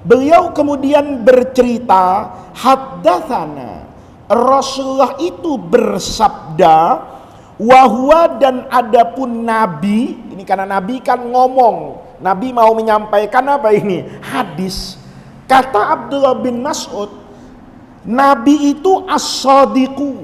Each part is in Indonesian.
Beliau kemudian bercerita, haddatsana, Rasulullah itu bersabda, wahwa, dan adapun Nabi, ini karena Nabi kan ngomong, Nabi mau menyampaikan apa ini? Hadis. Kata Abdullah bin Mas'ud, Nabi itu as-sadiqu,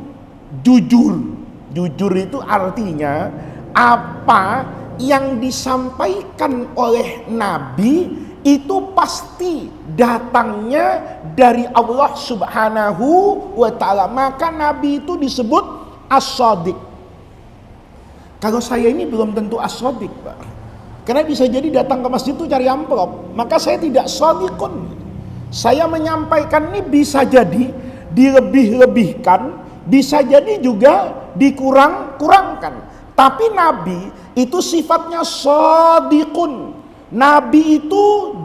jujur. Jujur itu artinya apa yang disampaikan oleh Nabi itu pasti datangnya dari Allah Subhanahu wa ta'ala. Maka Nabi itu disebut as-sadiq. Kalau saya ini belum tentu as-sadiq, Pak. Karena bisa jadi datang ke masjid itu cari amplop, maka saya tidak shadiqun. Saya menyampaikan ini bisa jadi dilebih-lebihkan, bisa jadi juga dikurang-kurangkan. Tapi Nabi itu sifatnya shadiqun. Nabi itu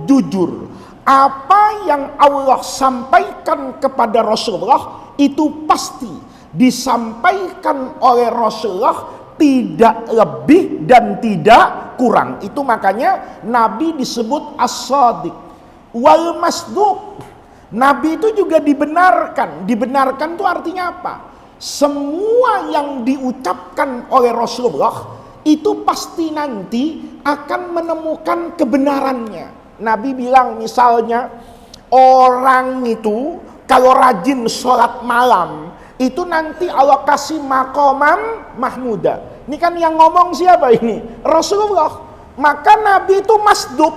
jujur. Apa yang Allah sampaikan kepada Rasulullah itu pasti disampaikan oleh Rasulullah, tidak lebih dan tidak kurang. Itu makanya Nabi disebut as-sadiq. Wal masduq, Nabi itu juga dibenarkan. Dibenarkan itu artinya apa? Semua yang diucapkan oleh Rasulullah itu pasti nanti akan menemukan kebenarannya. Nabi bilang misalnya, orang itu kalau rajin sholat malam itu nanti Allah kasih maqamam mahmuda. Ini kan yang ngomong siapa ini? Rasulullah. Maka Nabi itu masduq,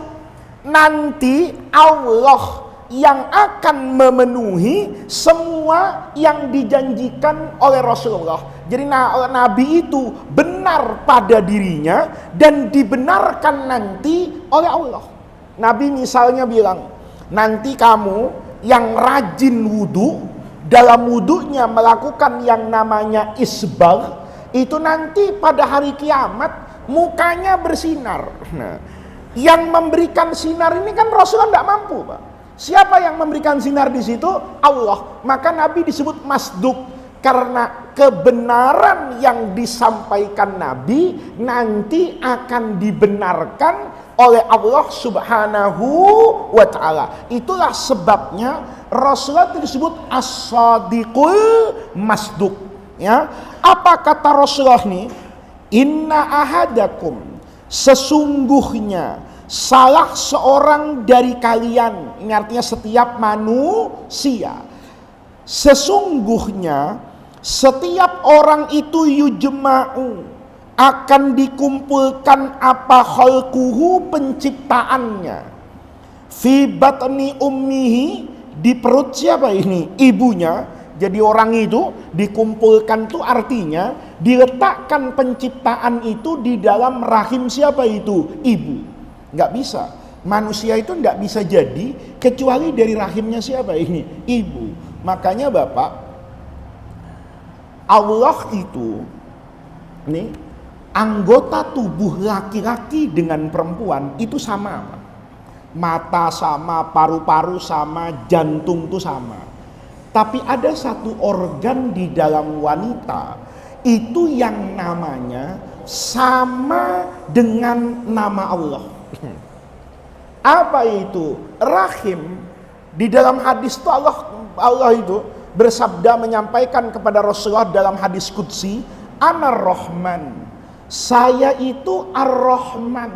nanti Allah yang akan memenuhi semua yang dijanjikan oleh Rasulullah. Jadi Nabi itu benar pada dirinya dan dibenarkan nanti oleh Allah. Nabi misalnya bilang, nanti kamu yang rajin wudu, dalam wudunya melakukan yang namanya isbagh, itu nanti pada hari kiamat mukanya bersinar. Nah, yang memberikan sinar ini kan Rasulullah tidak mampu, Pak. Siapa yang memberikan sinar di situ? Allah. Maka Nabi disebut masduq, karena kebenaran yang disampaikan Nabi nanti akan dibenarkan oleh Allah Subhanahu wa ta'ala. Itulah sebabnya Rasulullah disebut as-sadiqul masduq. Ya. Apa kata Rasulullah nih? Inna ahadakum, sesungguhnya salah seorang dari kalian, ini artinya setiap manusia, sesungguhnya setiap orang itu yujma'u, akan dikumpulkan apa khalquhu, penciptaannya, fi batni ummihi, di perut siapa ini? Ibunya. Jadi orang itu dikumpulkan itu artinya diletakkan penciptaan itu di dalam rahim siapa itu? Ibu. Nggak bisa. Manusia itu nggak bisa jadi kecuali dari rahimnya siapa ini? Ibu. Makanya Bapak, Allah itu nih, anggota tubuh laki-laki dengan perempuan itu sama, Pak. Mata sama, paru-paru sama, jantung itu sama. Tapi ada satu organ di dalam wanita itu yang namanya sama dengan nama Allah. Apa itu? Rahim. Di dalam hadis itu Allah itu bersabda menyampaikan kepada Rasulullah dalam hadis qudsi, Anar Rahman, saya itu Ar-Rahman,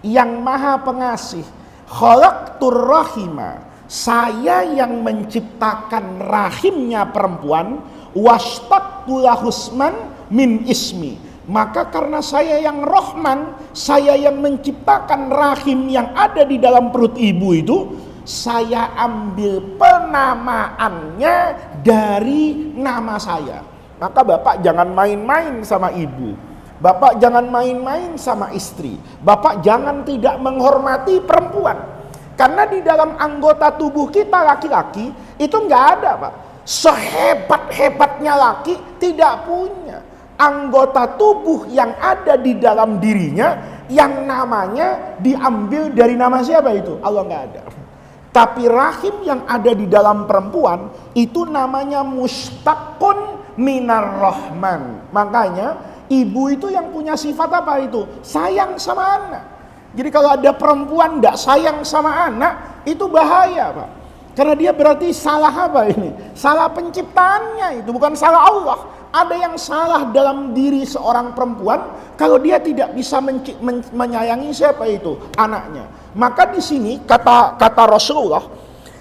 yang maha pengasih. Khalaqtur rahima, saya yang menciptakan rahimnya perempuan. Washtaqtu lahusman min ismi, maka karena saya yang Rahman, saya yang menciptakan rahim yang ada di dalam perut ibu itu, saya ambil penamaannya dari nama saya. Maka Bapak jangan main-main sama ibu, Bapak jangan main-main sama istri, Bapak jangan tidak menghormati perempuan. Karena di dalam anggota tubuh kita laki-laki itu nggak ada, Pak. Sehebat-hebatnya laki tidak punya anggota tubuh yang ada di dalam dirinya yang namanya diambil dari nama siapa itu? Allah nggak ada. Tapi rahim yang ada di dalam perempuan itu namanya mustaqun minar rahman. Makanya ibu itu yang punya sifat apa itu? Sayang sama anak. Jadi kalau ada perempuan tidak sayang sama anak, itu bahaya Pak. Karena dia berarti salah apa ini? Salah penciptaannya, itu bukan salah Allah. Ada yang salah dalam diri seorang perempuan kalau dia tidak bisa menyayangi siapa itu? Anaknya. Maka di sini kata Rasulullah,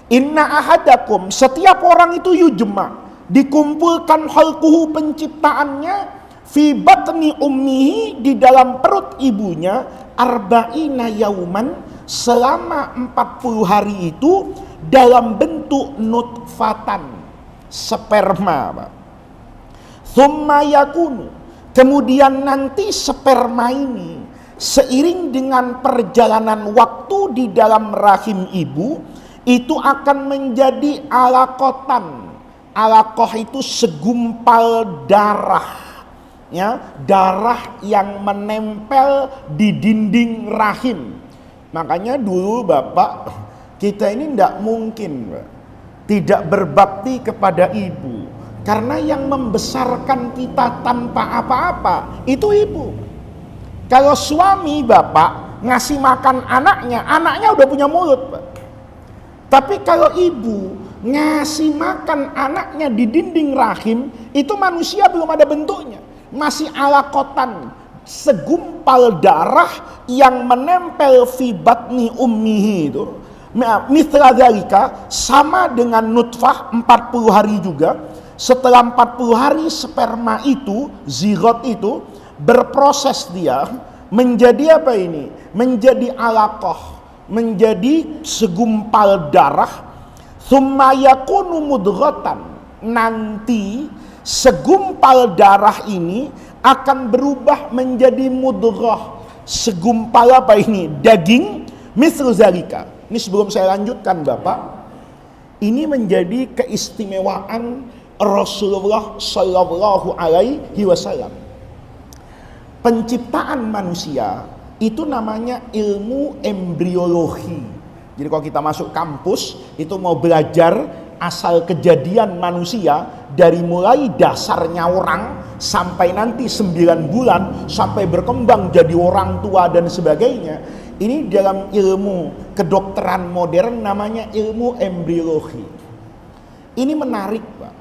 inna ahadakum, setiap orang itu yujma, dikumpulkan khalquhu penciptaannya, fi batni ummihi, di dalam perut ibunya, arba'ina yauman, selama 40 hari itu dalam bentuk nutfatan, sperma Pak. Thumma yakunu, kemudian nanti sperma ini seiring dengan perjalanan waktu di dalam rahim ibu itu akan menjadi alakotan. Alakoh itu segumpal darah, ya, darah yang menempel di dinding rahim. Makanya dulu Bapak, kita ini tidak mungkin Pak, tidak berbakti kepada ibu, karena yang membesarkan kita tanpa apa-apa itu ibu. Kalau suami Bapak ngasih makan anaknya, anaknya udah punya mulut Pak. Tapi kalau ibu ngasih makan anaknya di dinding rahim, itu manusia belum ada bentuknya, masih alakotan, segumpal darah yang menempel fi batni ummihi itu. Mithla dzalika, sama dengan nutfah 40 hari juga. Setelah 40 hari sperma itu, zigot itu berproses, dia menjadi apa ini? Menjadi alaqah, menjadi segumpal darah. Tsumma yakunu mudghatan, nanti segumpal darah ini akan berubah menjadi mudghah, segumpal apa ini? Daging. Mithlu zalika. Ini sebelum saya lanjutkan Bapak, ini menjadi keistimewaan Rasulullah Shallallahu Alaihi Wasallam. Penciptaan manusia itu namanya ilmu embriologi. Jadi kalau kita masuk kampus itu mau belajar asal kejadian manusia, dari mulai dasarnya orang sampai nanti 9 bulan sampai berkembang jadi orang tua dan sebagainya. Ini dalam ilmu kedokteran modern namanya ilmu embriologi. Ini menarik Pak.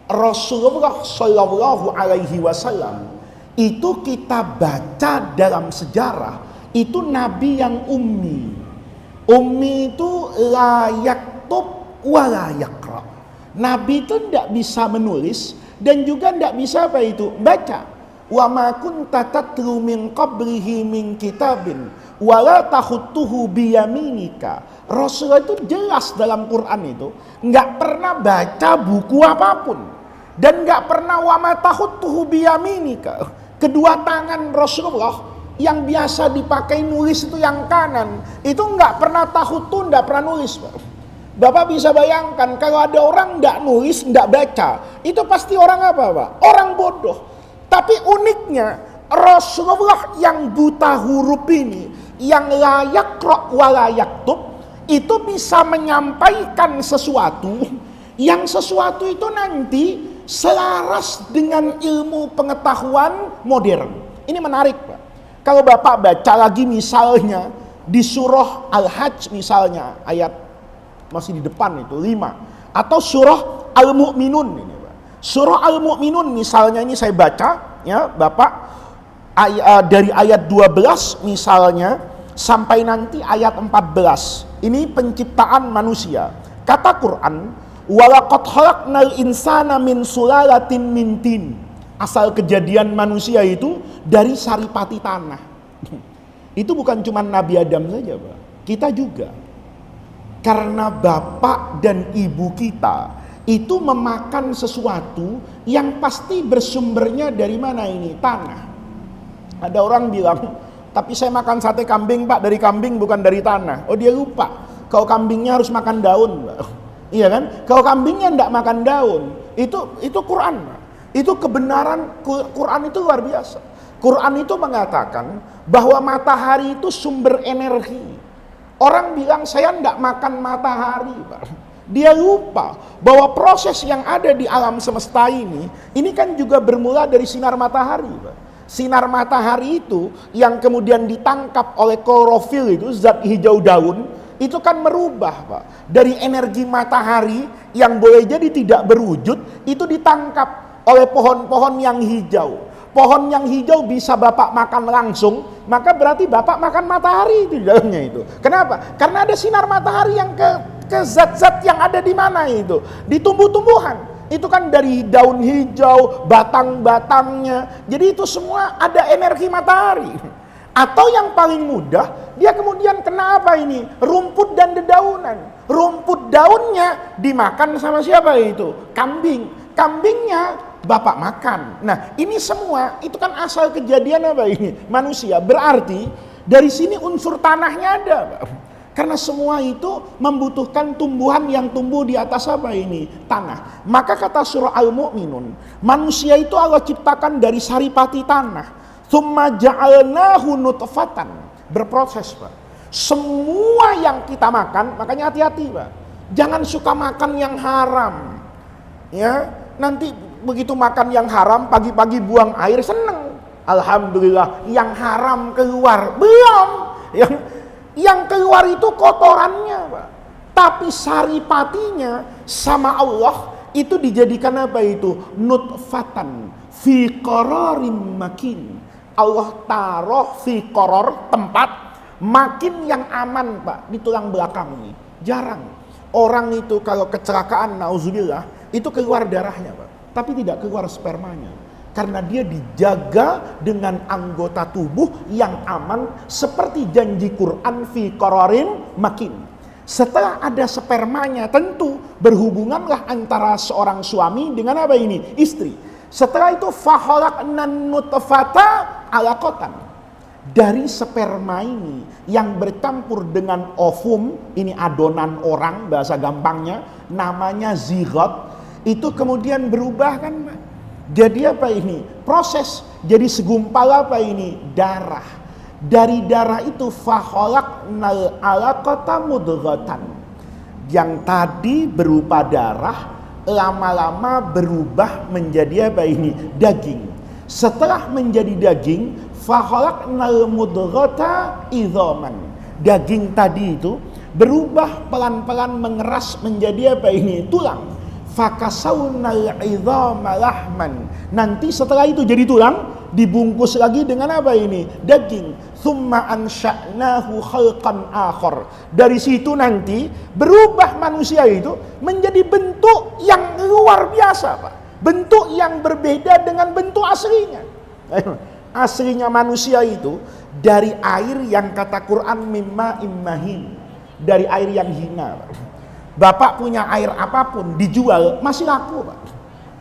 Rasulullah Shallallahu Alaihi Wasallam itu kita baca dalam sejarah, itu nabi yang ummi. Ummi itu la yaktub wa la yaqra. Nabi itu tidak bisa menulis dan juga tidak bisa apa itu? Baca. Wa ma kunta tatlu min qablihi min kitabin wala takhutuhu biyaminika. Rasulullah itu jelas dalam Quran itu nggak pernah baca buku apapun dan nggak pernah wa ma takhutuhu biyaminika. Kedua tangan Rasulullah yang biasa dipakai nulis itu yang kanan, itu nggak pernah tahutu, nggak pernah nulis. Bapak bisa bayangkan kalau ada orang nggak nulis, nggak baca, itu pasti orang apa Pak? Orang bodoh. Tapi uniknya Rasulullah yang buta huruf ini, yang layak rok walayak tub, itu bisa menyampaikan sesuatu yang sesuatu itu nanti selaras dengan ilmu pengetahuan modern. Ini menarik Pak. Kalau Bapak baca lagi misalnya di surah Al-Hajj misalnya, ayat masih di depan itu 5, atau surah Al-Mu'minun ini Pak. Surah Al-Mu'minun misalnya ini saya baca ya Bapak, dari ayat 12 misalnya sampai nanti ayat 14. Ini penciptaan manusia. Kata Quran, walaqad khalaqnal insana min sulalatin min tin. Asal kejadian manusia itu dari saripati tanah. Itu bukan cuma Nabi Adam saja Pak, kita juga. Karena bapak dan ibu kita itu memakan sesuatu yang pasti bersumbernya dari mana ini? Tanah. Ada orang bilang, tapi saya makan sate kambing Pak, dari kambing bukan dari tanah. Oh dia lupa, kalau kambingnya harus makan daun Pak. Iya kan? Kalau kambingnya tidak makan daun, itu Quran Pak. Itu kebenaran Quran itu luar biasa. Quran itu mengatakan bahwa matahari itu sumber energi. Orang bilang saya tidak makan matahari Pak. Dia lupa bahwa proses yang ada di alam semesta ini kan juga bermula dari sinar matahari Pak. Sinar matahari itu yang kemudian ditangkap oleh klorofil, itu zat hijau daun, itu kan merubah Pak. Dari energi matahari yang boleh jadi tidak berwujud, itu ditangkap oleh pohon-pohon yang hijau. Pohon yang hijau bisa Bapak makan langsung, maka berarti Bapak makan matahari itu di dalamnya itu. Kenapa? Karena ada sinar matahari yang ke zat-zat yang ada di mana itu? Di tumbuh-tumbuhan. Itu kan dari daun hijau, batang-batangnya. Jadi itu semua ada energi matahari. Atau yang paling mudah, dia kemudian kena apa ini? Rumput dan dedaunan. Rumput daunnya dimakan sama siapa itu? Kambing. Kambingnya Bapak makan. Nah ini semua, itu kan asal kejadian apa ini? Manusia. Berarti dari sini unsur tanahnya ada Pak. Karena semua itu membutuhkan tumbuhan yang tumbuh di atas apa ini? Tanah. Maka kata surah Al-Mu'minun, manusia itu Allah ciptakan dari saripati tanah. Tsumma ja'alnahu nutfatan. Berproses Pak. Semua yang kita makan, makanya hati-hati Pak. Jangan suka makan yang haram. Ya, nanti begitu makan yang haram, pagi-pagi buang air, seneng. Alhamdulillah, yang haram keluar. Belum. Yang keluar itu kotorannya Pak. Tapi saripatinya sama Allah itu dijadikan apa itu? Nutfatan fi qararin makin. Allah taruh fi qaror, tempat makin yang aman Pak, di tulang belakang ini. Jarang orang itu kalau kecelakaan nauzubillah itu keluar darahnya Pak, tapi tidak keluar spermanya. Karena dia dijaga dengan anggota tubuh yang aman seperti janji Quran fi qararin makin. Setelah ada spermanya tentu berhubunganlah antara seorang suami dengan apa ini? Istri. Setelah itu fahalaqnan nutfata alaqatan. Dari sperma ini yang bercampur dengan ovum, ini adonan orang bahasa gampangnya, namanya zigot, itu kemudian berubah kan Pak? Jadi apa ini? Proses jadi segumpal apa ini? Darah. Dari darah itu fahalaqnal alaqata mudghatan. Yang tadi berupa darah lama-lama berubah menjadi apa ini? Daging. Setelah menjadi daging, fahalaqnal mudghata idhaman. Daging tadi itu berubah pelan-pelan mengeras menjadi apa ini? Tulang. Fakasawnal idhama lahman. Nanti setelah itu jadi tulang, dibungkus lagi dengan apa ini? Daging. Tsumma ansha'nahu khalqan akhar. Dari situ nanti berubah manusia itu menjadi bentuk yang luar biasa Pak. Bentuk yang berbeda dengan bentuk aslinya. Aslinya manusia itu dari air yang kata Quran mimma immahin. Dari air yang hina Pak. Bapak punya air apapun dijual masih laku Pak.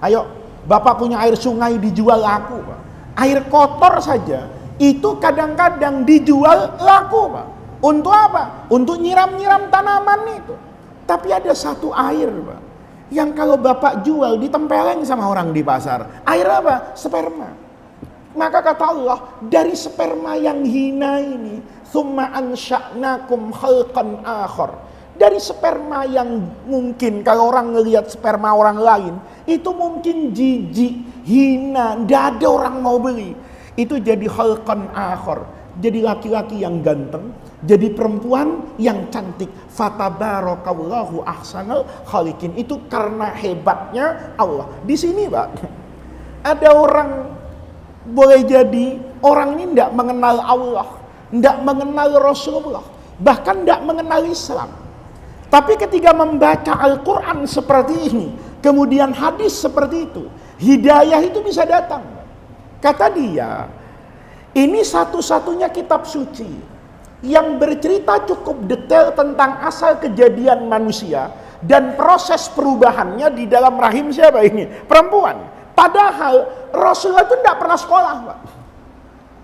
Ayo, Bapak punya air sungai dijual laku Pak. Air kotor saja itu kadang-kadang dijual laku Pak. Untuk apa? Untuk nyiram-nyiram tanaman itu. Tapi ada satu air Pak, yang kalau Bapak jual ditempeleng sama orang di pasar. Air apa? Sperma. Maka kata Allah, dari sperma yang hina ini, tsumma ansha'nakum khalqan akhar. Dari sperma yang mungkin kalau orang ngelihat sperma orang lain itu mungkin jijik, hina, tidak ada orang mau beli. Itu jadi khalqan akhar, jadi laki-laki yang ganteng, jadi perempuan yang cantik. Fatabarakallahu ahsanal khaliqin. Itu karena hebatnya Allah. Di sini Pak, ada orang boleh jadi orang ini tidak mengenal Allah, tidak mengenal Rasulullah, bahkan tidak mengenal Islam. Tapi ketika membaca Al-Quran seperti ini, kemudian hadis seperti itu, hidayah itu bisa datang. Kata dia, ini satu-satunya kitab suci yang bercerita cukup detail tentang asal kejadian manusia dan proses perubahannya di dalam rahim siapa ini? Perempuan. Padahal Rasulullah itu tidak pernah sekolah Pak.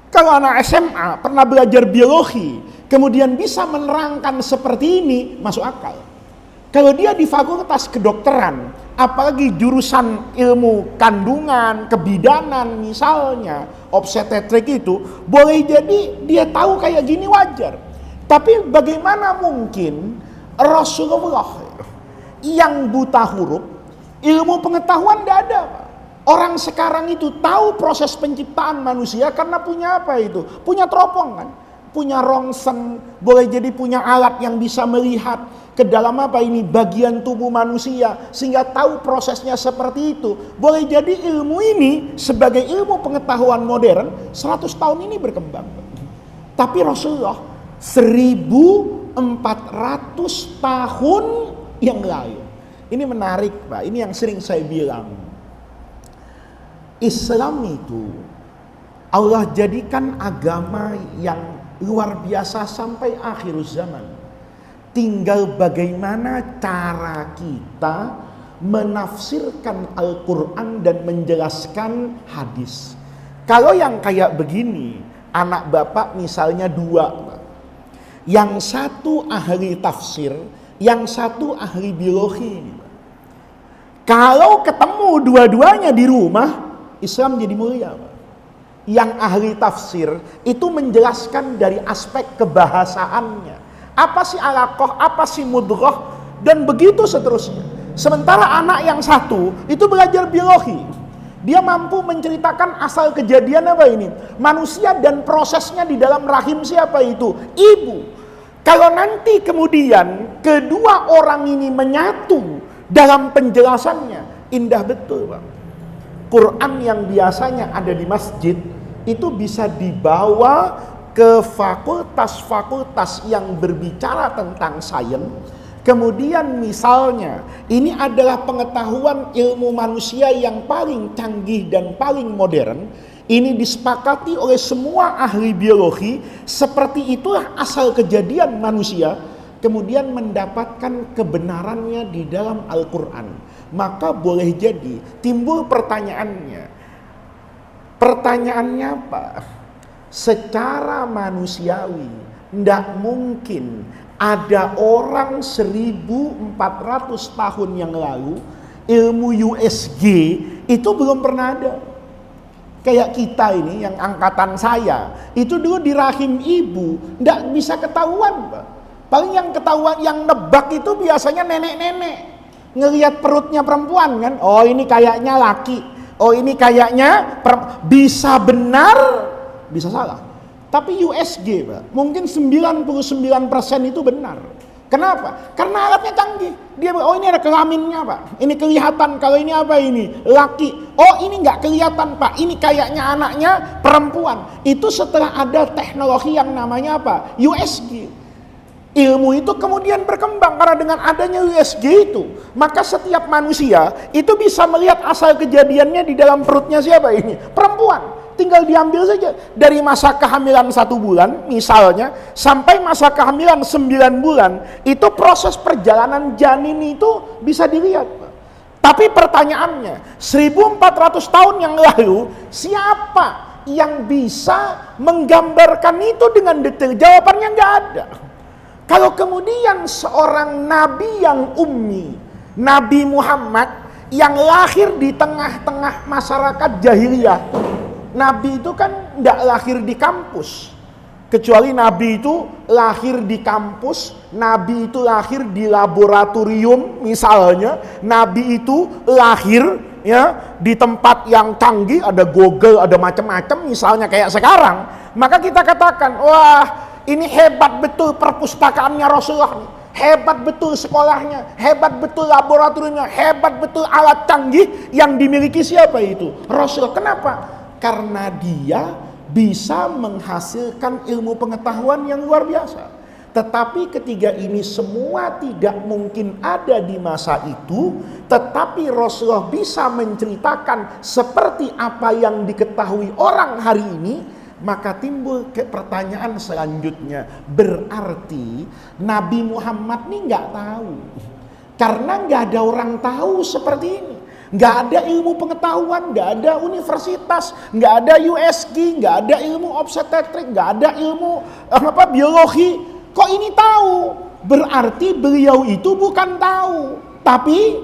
Kalau anak SMA pernah belajar biologi, kemudian bisa menerangkan seperti ini, masuk akal. Kalau dia di fakultas kedokteran, apalagi jurusan ilmu kandungan, kebidanan misalnya, obstetrik itu, boleh jadi dia tahu kayak gini wajar. Tapi bagaimana mungkin Rasulullah yang buta huruf, ilmu pengetahuan tidak ada Pak. Orang sekarang itu tahu proses penciptaan manusia karena punya apa itu? Punya teropong kan? punya rongsen, boleh jadi punya alat yang bisa melihat ke dalam apa ini bagian tubuh manusia sehingga tahu prosesnya seperti itu. Boleh jadi ilmu ini sebagai ilmu pengetahuan modern 100 tahun ini berkembang. Tapi Rasulullah 1400 tahun yang lalu. Ini menarik, Pak. Ini yang sering saya bilang. Islam itu Allah jadikan agama yang luar biasa sampai akhir zaman. Tinggal bagaimana cara kita menafsirkan Al-Quran dan menjelaskan hadis. Kalau yang kayak begini, anak bapak misalnya dua, yang satu ahli tafsir, yang satu ahli biologi. Kalau ketemu dua-duanya di rumah, Islam jadi mulia. Yang ahli tafsir itu menjelaskan dari aspek kebahasaannya. Apa sih alaqah, apa sih mudghah, dan begitu seterusnya. Sementara anak yang satu itu belajar biologi. Dia mampu menceritakan asal kejadian apa ini? Manusia dan prosesnya di dalam rahim siapa itu? Ibu. Kalau nanti kemudian kedua orang ini menyatu dalam penjelasannya, indah betul, Bang. Quran yang biasanya ada di masjid itu bisa dibawa ke fakultas-fakultas yang berbicara tentang sains. Kemudian misalnya ini adalah pengetahuan ilmu manusia yang paling canggih dan paling modern. Ini disepakati oleh semua ahli biologi, seperti itulah asal kejadian manusia. Kemudian mendapatkan kebenarannya di dalam Al-Quran. Maka boleh jadi timbul pertanyaannya. Pertanyaannya apa? Secara manusiawi tidak mungkin ada orang 1400 tahun yang lalu ilmu USG itu belum pernah ada. Kayak kita ini yang angkatan saya itu dulu di rahim ibu tidak bisa ketahuan, Pak. Paling yang ketahuan, yang nebak itu biasanya nenek-nenek ngelihat perutnya perempuan kan, oh ini kayaknya laki, oh ini kayaknya bisa benar, bisa salah. Tapi USG, Pak, mungkin 99% itu benar. Kenapa? Karena alatnya canggih. Dia bilang, oh ini ada kelaminnya, Pak. Ini kelihatan, kalau ini apa ini? Laki. Oh ini nggak kelihatan, Pak. Ini kayaknya anaknya perempuan. Itu setelah ada teknologi yang namanya apa? USG. Ilmu itu kemudian berkembang karena dengan adanya USG itu, maka setiap manusia itu bisa melihat asal kejadiannya di dalam perutnya siapa ini? Perempuan. Tinggal diambil saja dari masa kehamilan 1 bulan misalnya sampai masa kehamilan 9 bulan, itu proses perjalanan janin itu bisa dilihat. Tapi pertanyaannya, 1400 tahun yang lalu siapa yang bisa menggambarkan itu dengan detail? Jawabannya nggak ada. Kalau kemudian seorang nabi yang ummi, Nabi Muhammad yang lahir di tengah-tengah masyarakat jahiliyah, Nabi itu kan tidak lahir di kampus, kecuali Nabi itu lahir di kampus, Nabi itu lahir di laboratorium misalnya, Nabi itu lahir ya di tempat yang canggih, ada Google, ada macam-macam misalnya kayak sekarang. Maka kita katakan, wah ini hebat betul perpustakaannya Rasulullah nih. Hebat betul sekolahnya, hebat betul laboratoriumnya, hebat betul alat canggih yang dimiliki siapa itu? Rasul. Kenapa? Karena dia bisa menghasilkan ilmu pengetahuan yang luar biasa. Tetapi ketiga ini semua tidak mungkin ada di masa itu, tetapi Rasulullah bisa menceritakan seperti apa yang diketahui orang hari ini. Maka timbul pertanyaan selanjutnya, berarti Nabi Muhammad ini nggak tahu, karena nggak ada orang tahu seperti ini. Nggak ada ilmu pengetahuan, nggak ada universitas, nggak ada USG, nggak ada ilmu obstetrik, nggak ada ilmu biologi. Kok ini tahu? Berarti beliau itu bukan tahu, tapi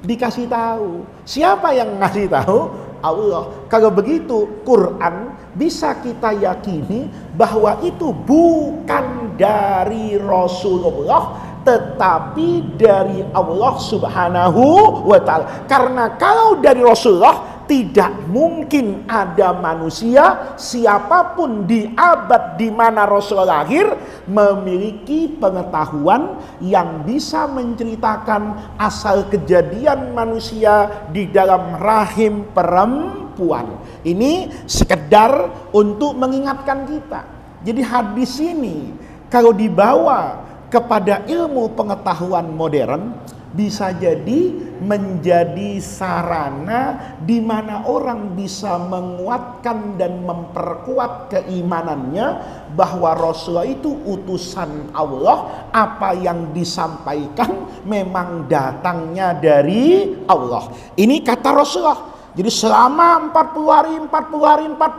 dikasih tahu. Siapa yang ngasih tahu? Allah. Kalau begitu, Quran bisa kita yakini bahwa itu bukan dari Rasulullah, tetapi dari Allah Subhanahu wa ta'ala. Karena kalau dari Rasulullah, tidak mungkin ada manusia siapapun di abad di mana Rasul lahir memiliki pengetahuan yang bisa menceritakan asal kejadian manusia di dalam rahim perempuan. Ini sekedar untuk mengingatkan kita. Jadi hadis ini kalau dibawa kepada ilmu pengetahuan modern, bisa jadi menjadi sarana di mana orang bisa menguatkan dan memperkuat keimanannya bahwa Rasulullah itu utusan Allah, apa yang disampaikan memang datangnya dari Allah. Ini kata Rasulullah. Jadi selama 40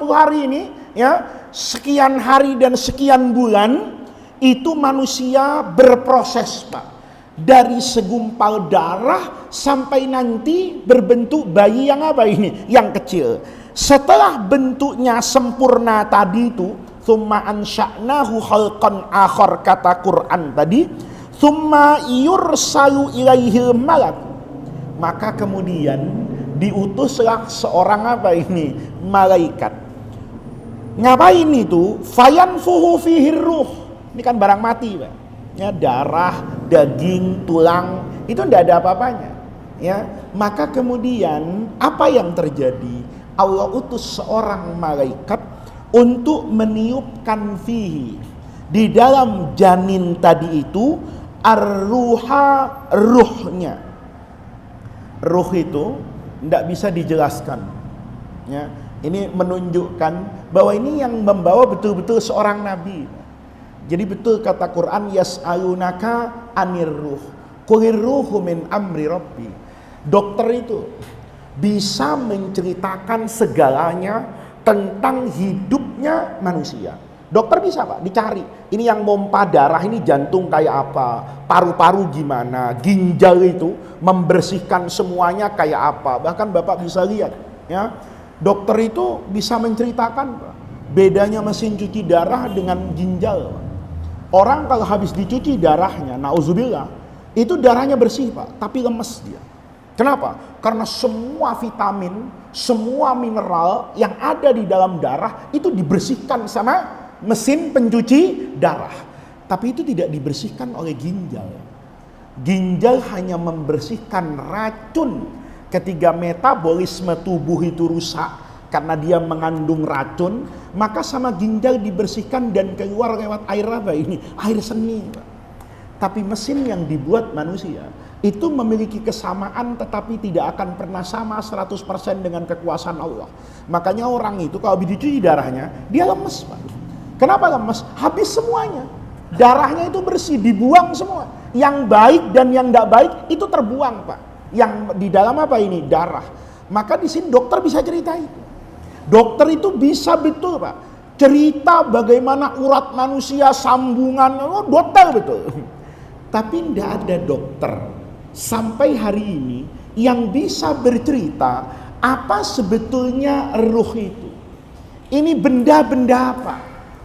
hari ini ya, sekian hari dan sekian bulan itu manusia berproses, Pak. Dari segumpal darah sampai nanti berbentuk bayi yang apa ini? Yang kecil. Setelah bentuknya sempurna tadi itu, tsumma ansya'nahu khalqan akhar, kata Quran tadi, tsumma yursalu ilaihil malak. Maka kemudian diutuslah seorang apa ini? Malaikat. Ngapain itu? Fayanfuhu fihir ruh. Ini kan barang mati, Pak. Ya, darah, daging, tulang itu tidak ada apa-apanya. Ya, maka kemudian apa yang terjadi? Allah utus seorang malaikat untuk meniupkan fihi, di dalam janin tadi itu, ar-ruha, ruhnya. Ruh itu tidak bisa dijelaskan. Ya, ini menunjukkan bahwa ini yang membawa betul-betul seorang nabi. Jadi betul kata Quran, yas'alunaka anir ruh, qulir ruhu min amri rabbi. Dokter itu bisa menceritakan segalanya tentang hidupnya manusia. Dokter bisa, Pak, dicari. Ini yang pompa darah ini jantung kayak apa, paru-paru gimana, ginjal itu membersihkan semuanya kayak apa. Bahkan Bapak bisa lihat, ya. Dokter itu bisa menceritakan, Pak, bedanya mesin cuci darah dengan ginjal, Pak. Orang kalau habis dicuci darahnya, nauzubillah, itu darahnya bersih, Pak, tapi lemes dia. Kenapa? Karena semua vitamin, semua mineral yang ada di dalam darah itu dibersihkan sama mesin pencuci darah. Tapi itu tidak dibersihkan oleh ginjal. Ginjal hanya membersihkan racun ketika metabolisme tubuh itu rusak. Karena dia mengandung racun, maka sama ginjal dibersihkan dan keluar lewat air apa ini? Air seni, Pak. Tapi mesin yang dibuat manusia itu memiliki kesamaan tetapi tidak akan pernah sama 100% dengan kekuasaan Allah. Makanya orang itu kalau dicuci darahnya, dia lemes, Pak. Kenapa lemes? Habis semuanya. Darahnya itu bersih, dibuang semua. Yang baik dan yang tidak baik itu terbuang, Pak. Yang di dalam apa ini? Darah. Maka di sini dokter bisa cerita itu. Dokter itu bisa betul, Pak, cerita bagaimana urat manusia, sambungan, detail betul. Tapi tidak ada dokter sampai hari ini yang bisa bercerita apa sebetulnya ruh itu. Ini benda-benda apa?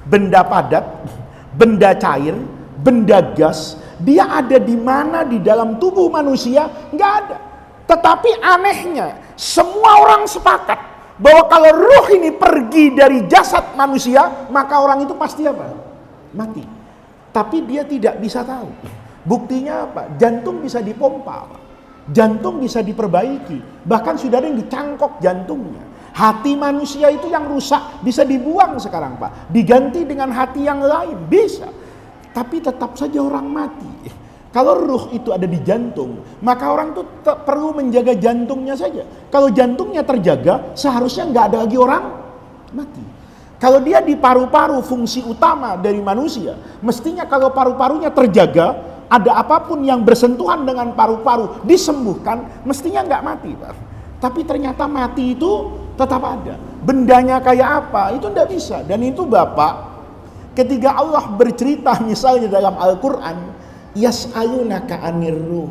Benda padat, benda cair, benda gas. Dia ada di mana di dalam tubuh manusia? Nggak ada. Tetapi anehnya, semua orang sepakat bahwa kalau ruh ini pergi dari jasad manusia, maka orang itu pasti apa? Mati. Tapi dia tidak bisa tahu. Buktinya apa? Jantung bisa dipompa, jantung bisa diperbaiki. Bahkan sudah ada yang dicangkok jantungnya. Hati manusia itu yang rusak bisa dibuang sekarang, Pak. Diganti dengan hati yang lain, bisa. Tapi tetap saja orang mati. Kalau ruh itu ada di jantung, maka orang itu perlu menjaga jantungnya saja. Kalau jantungnya terjaga, seharusnya nggak ada lagi orang mati. Kalau dia di paru-paru, fungsi utama dari manusia, mestinya kalau paru-parunya terjaga, ada apapun yang bersentuhan dengan paru-paru disembuhkan, mestinya nggak mati, Pak. Tapi ternyata mati itu tetap ada. Bendanya kayak apa? Itu nggak bisa. Dan itu, Bapak, ketika Allah bercerita misalnya dalam Al-Quran, yas'alunaka anir ruh,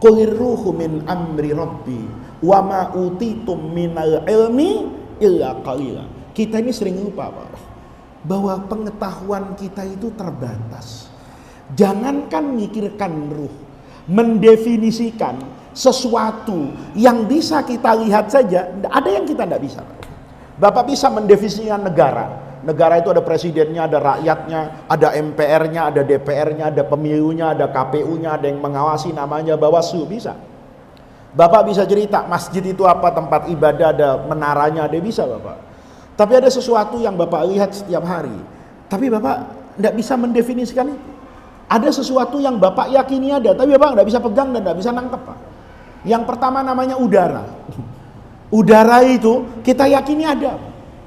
qulir ruhu min amri rabbi, wa ma utitum minal ilmi illa qalila. Kita ini sering lupa, Pak, bahwa pengetahuan kita itu terbatas. Jangankan mikirkan ruh, mendefinisikan sesuatu yang bisa kita lihat saja, ada yang kita tidak bisa. Bapak bisa mendefinisikan negara. Negara itu ada presidennya, ada rakyatnya, ada MPR-nya, ada DPR-nya, ada pemilunya, ada KPU-nya, ada yang mengawasi namanya Bawaslu, bisa. Bapak bisa cerita masjid itu apa, tempat ibadah, ada menaranya, ada, bisa Bapak. Tapi ada sesuatu yang Bapak lihat setiap hari, tapi Bapak tidak bisa mendefinisikan itu. Ada sesuatu yang Bapak yakini ada, tapi Bapak tidak bisa pegang dan tidak bisa nangkep, Pak. Yang pertama namanya udara. Udara itu kita yakini ada,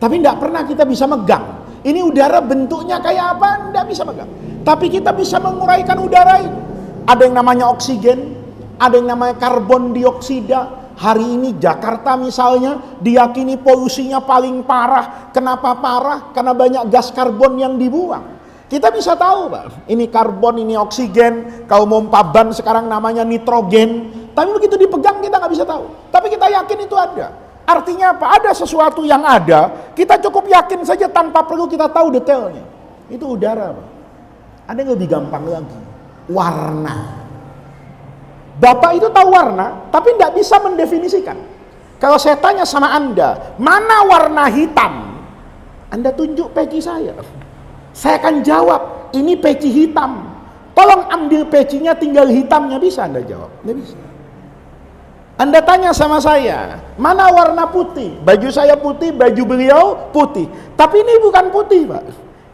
tapi tidak pernah kita bisa megang. Ini udara bentuknya kayak apa, tidak bisa megang. Tapi kita bisa menguraikan udara itu. Ada yang namanya oksigen, ada yang namanya karbon dioksida. Hari ini Jakarta misalnya diyakini polusinya paling parah. Kenapa parah? Karena banyak gas karbon yang dibuang. Kita bisa tahu, Pak, ini karbon, ini oksigen. Kalau mau paban sekarang namanya nitrogen. Tapi begitu dipegang kita nggak bisa tahu. Tapi kita yakin itu ada. Artinya apa? Ada sesuatu yang ada, kita cukup yakin saja tanpa perlu kita tahu detailnya. Itu udara, Pak. Ada yang lebih gampang lagi. Warna. Bapak itu tahu warna, tapi tidak bisa mendefinisikan. Kalau saya tanya sama Anda, mana warna hitam? Anda tunjuk peci saya. Saya akan jawab, ini peci hitam. Tolong ambil pecinya, tinggal hitamnya. Bisa Anda jawab? Tidak bisa. Anda tanya sama saya, mana warna putih? Baju saya putih, baju beliau putih. Tapi ini bukan putih, Pak.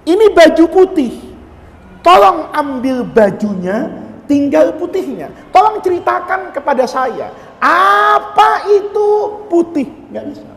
Ini baju putih. Tolong ambil bajunya, tinggal putihnya. Tolong ceritakan kepada saya, apa itu putih? Nggak bisa.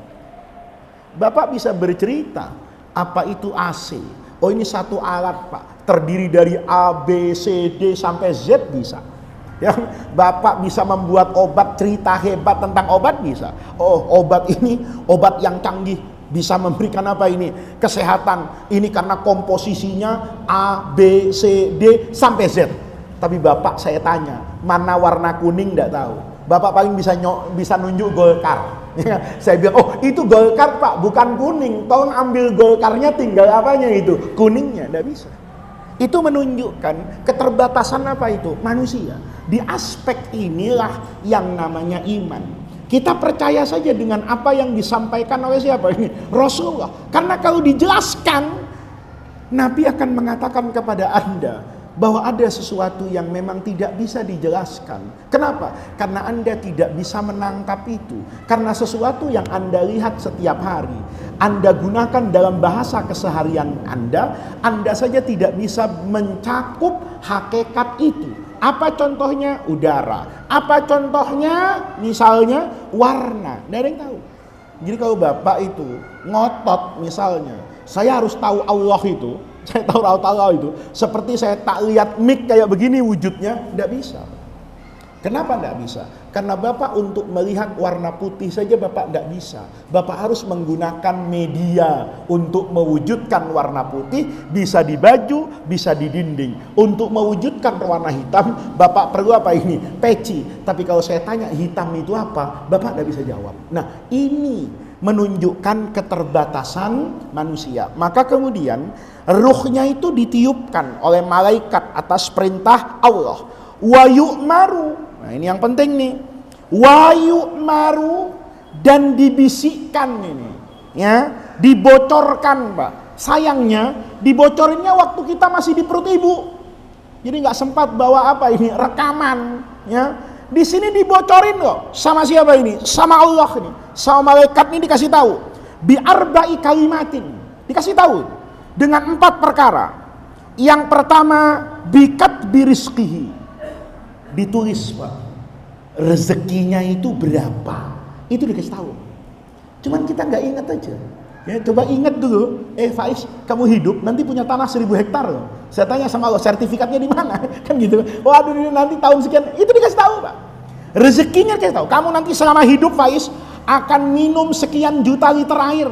Bapak bisa bercerita, apa itu AC? Oh, ini satu alat, Pak, terdiri dari A, B, C, D sampai Z, bisa. Ya, Bapak bisa membuat obat, cerita hebat tentang obat, bisa. Oh, obat ini obat yang canggih, bisa memberikan apa ini? Kesehatan. Ini karena komposisinya A, B, C, D sampai Z. Tapi Bapak saya tanya, mana warna kuning? Tidak tahu. Bapak paling bisa nunjuk Golkar. Saya bilang, oh itu Golkar, Pak, bukan kuning. Tolong ambil Golkarnya, tinggal apanya itu? Kuningnya. Tidak bisa. Itu menunjukkan keterbatasan apa itu? Manusia. Di aspek inilah yang namanya iman. Kita percaya saja dengan apa yang disampaikan oleh siapa ini? Rasulullah. Karena kalau dijelaskan, Nabi akan mengatakan kepada Anda bahwa ada sesuatu yang memang tidak bisa dijelaskan. Kenapa? Karena Anda tidak bisa menangkap itu. Karena sesuatu yang Anda lihat setiap hari, Anda gunakan dalam bahasa keseharian Anda saja tidak bisa mencakup hakikat itu. Apa contohnya? Udara. Apa contohnya? Misalnya warna. Tidak ada yang tahu. Jadi kalau Bapak itu ngotot misalnya, saya harus tahu Allah itu, saya tahu Allah itu, seperti saya tak lihat mik kayak begini wujudnya, tidak bisa. Kenapa tidak bisa? Karena Bapak untuk melihat warna putih saja Bapak tidak bisa. Bapak harus menggunakan media untuk mewujudkan warna putih, bisa di baju, bisa di dinding. Untuk mewujudkan warna hitam, Bapak perlu apa ini? Peci. Tapi kalau saya tanya hitam itu apa, Bapak tidak bisa jawab. Nah, ini menunjukkan keterbatasan manusia. Maka kemudian ruhnya itu ditiupkan oleh malaikat atas perintah Allah. Wa yu'maru. Nah, ini yang penting nih. Wa yu'maru, dan dibisikkan ini. Ya, dibocorkan, Pak. Sayangnya dibocorinnya waktu kita masih di perut ibu. Jadi nggak sempat bawa apa ini? Rekaman, ya. Di sini dibocorin loh. Sama siapa ini? Sama Allah ini. Sama malaikat ini dikasih tahu. Bi arba'i kalimatin. Dikasih tahu dengan 4 perkara. Yang pertama, bikat birizqihi. Ditulis, Pak, rezekinya itu berapa. Itu dikasih tahu. Cuman kita nggak ingat aja. Ya, coba ingat dulu. Faiz, kamu hidup nanti punya tanah 1000 hektar loh. Saya tanya sama Allah, sertifikatnya di mana? Kan gitu. Waduh, nanti tahun sekian. Itu dikasih tahu, Pak. Rezekinya dikasih tahu. Kamu nanti selama hidup, Faiz, akan minum sekian juta liter air.